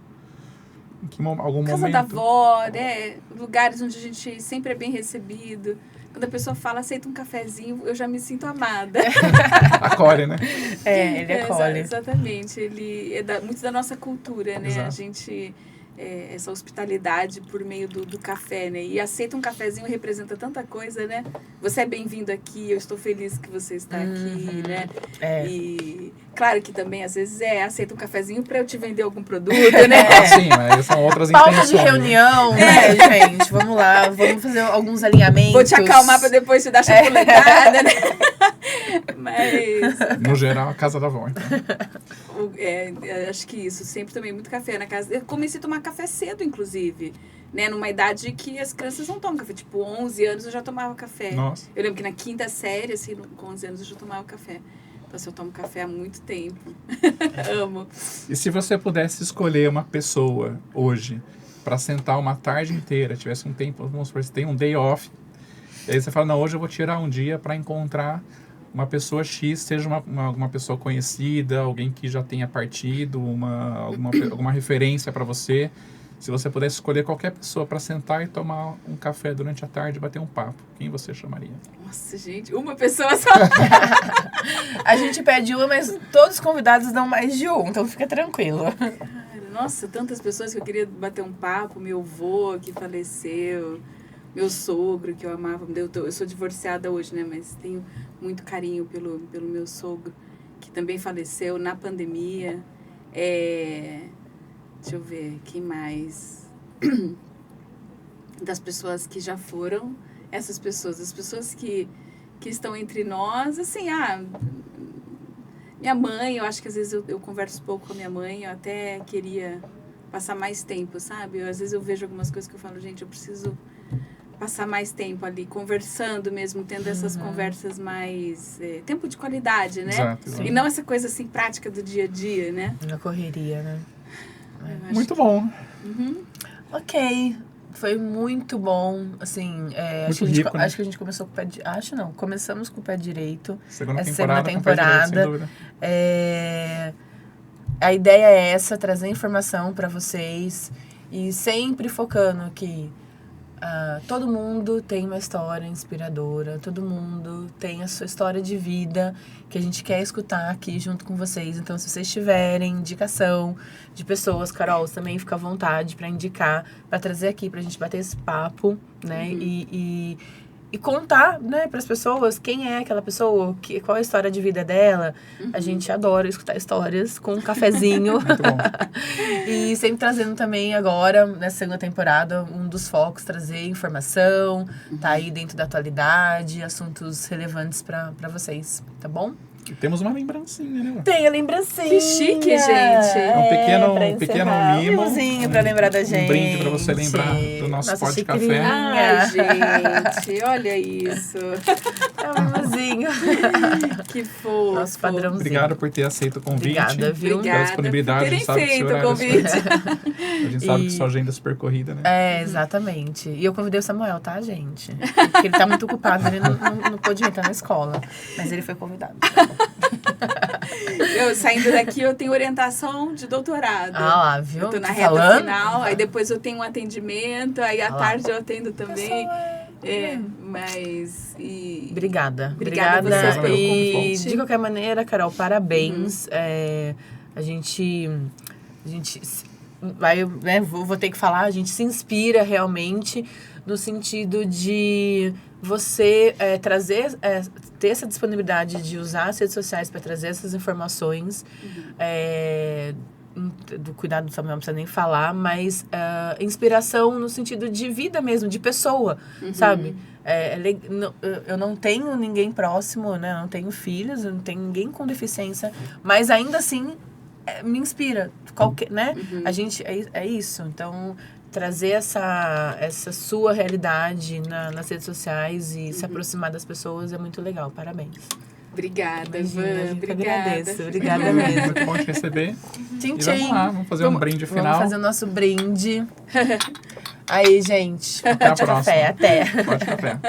Algum Casa momento? da avó, né? Lugares onde a gente sempre é bem recebido. Quando a pessoa fala, aceita um cafezinho, eu já me sinto amada. Acolhe, né? Ele acolhe. Exatamente. Ele é muito da nossa cultura, né? Exato. A gente... essa hospitalidade por meio do café, né? E aceita um cafezinho representa tanta coisa, né? Você é bem-vindo aqui, eu estou feliz que você está aqui, né? E claro que também, às vezes, aceita um cafezinho para eu te vender algum produto, né? Sim, mas são outras Pauta intenções. de reunião, né, gente? Vamos lá, vamos fazer alguns alinhamentos. Vou te acalmar para depois te dar chapuletada, né? Mas... No geral, a casa da avó, então. Acho que isso, sempre tomei muito café na casa. Eu comecei a tomar café cedo, inclusive, né? Numa idade que as crianças não tomam café. Tipo, 11 anos eu já tomava café. Nossa. Eu lembro que na 5ª série, assim, com 11 anos eu já tomava café. Nossa, eu tomo café há muito tempo. Amo. E se você pudesse escolher uma pessoa hoje para sentar uma tarde inteira, tivesse um tempo, vamos supor, você tem um day off, e aí você fala, não, hoje eu vou tirar um dia para encontrar uma pessoa X, seja uma pessoa conhecida, alguém que já tenha partido, alguma referência para você. Se você pudesse escolher qualquer pessoa para sentar e tomar um café durante a tarde e bater um papo, quem você chamaria? Nossa, gente, uma pessoa só. A gente pede uma, mas todos os convidados dão mais de um, então fica tranquilo. Nossa, tantas pessoas que eu queria bater um papo. Meu avô que faleceu, meu sogro que eu amava. Eu sou divorciada hoje, né? Mas tenho muito carinho pelo meu sogro, que também faleceu na pandemia. Deixa eu ver, quem mais? Das pessoas que já foram, essas pessoas, as pessoas que estão entre nós, assim, minha mãe, eu acho que às vezes eu converso pouco com a minha mãe, eu até queria passar mais tempo, sabe? Às vezes eu vejo algumas coisas que eu falo, gente, eu preciso passar mais tempo ali, conversando mesmo, tendo essas conversas mais... tempo de qualidade, né? Exato. E não essa coisa, assim, prática do dia a dia, né? Na correria, né? Muito bom. Ok. Foi muito bom, assim, acho que a gente começou com o pé começamos com o pé direito. Segunda essa temporada. Segunda temporada. Sem dúvida. A ideia é essa, trazer informação para vocês e sempre focando que todo mundo tem uma história inspiradora, todo mundo tem a sua história de vida que a gente quer escutar aqui junto com vocês. Então, se vocês tiverem indicação de pessoas, Carol, também fica à vontade para indicar, para trazer aqui, para a gente bater esse papo, né? E contar, né, para as pessoas quem é aquela pessoa, qual é a história de vida dela. A gente adora escutar histórias com um cafezinho. Muito bom. E sempre trazendo também agora, nessa segunda temporada, um dos focos, trazer informação, tá aí dentro da atualidade, assuntos relevantes para vocês, tá bom? E temos uma lembrancinha, né? Tem a lembrancinha. Que chique, gente. Um pequeno mimo. Um mimozinho pra lembrar da gente. Um brinde pra você lembrar do nosso pó de café. Ai, gente, olha isso. É um mimozinho. Que fofo. Nosso padrãozinho. Obrigado por ter aceito o convite. Obrigada, viu? Pela disponibilidade. Terem feito o convite. A gente sabe que sua agenda é super corrida, né? Exatamente. E eu convidei o Samuel, tá, gente? Porque ele tá muito ocupado, ele não pôde entrar na escola. Mas ele foi convidado. Eu saindo daqui, eu tenho orientação de doutorado. Lá, viu? Eu tô na reta final, aí depois eu tenho um atendimento, aí à tarde eu atendo também. Obrigada. Obrigada a vocês pelo convite. De qualquer maneira, Carol, parabéns. A gente vai, né, vou ter que falar, a gente se inspira realmente no sentido de você ter essa disponibilidade de usar as redes sociais para trazer essas informações. Do cuidado do Samuel não precisa nem falar, mas inspiração no sentido de vida mesmo, de pessoa, sabe? Eu não tenho ninguém próximo, né? Eu não tenho filhos, eu não tenho ninguém com deficiência, mas ainda assim me inspira, né? A gente, é isso, então trazer essa sua realidade nas redes sociais e se aproximar das pessoas é muito legal, parabéns. Obrigada, Van. Obrigada. Agradeço. Obrigada mesmo. Muito bom te receber. Tchim, E vamos lá, vamos fazer um brinde final. Vamos fazer o nosso brinde. Aí, gente. Até a próxima. Café, até. Pode café.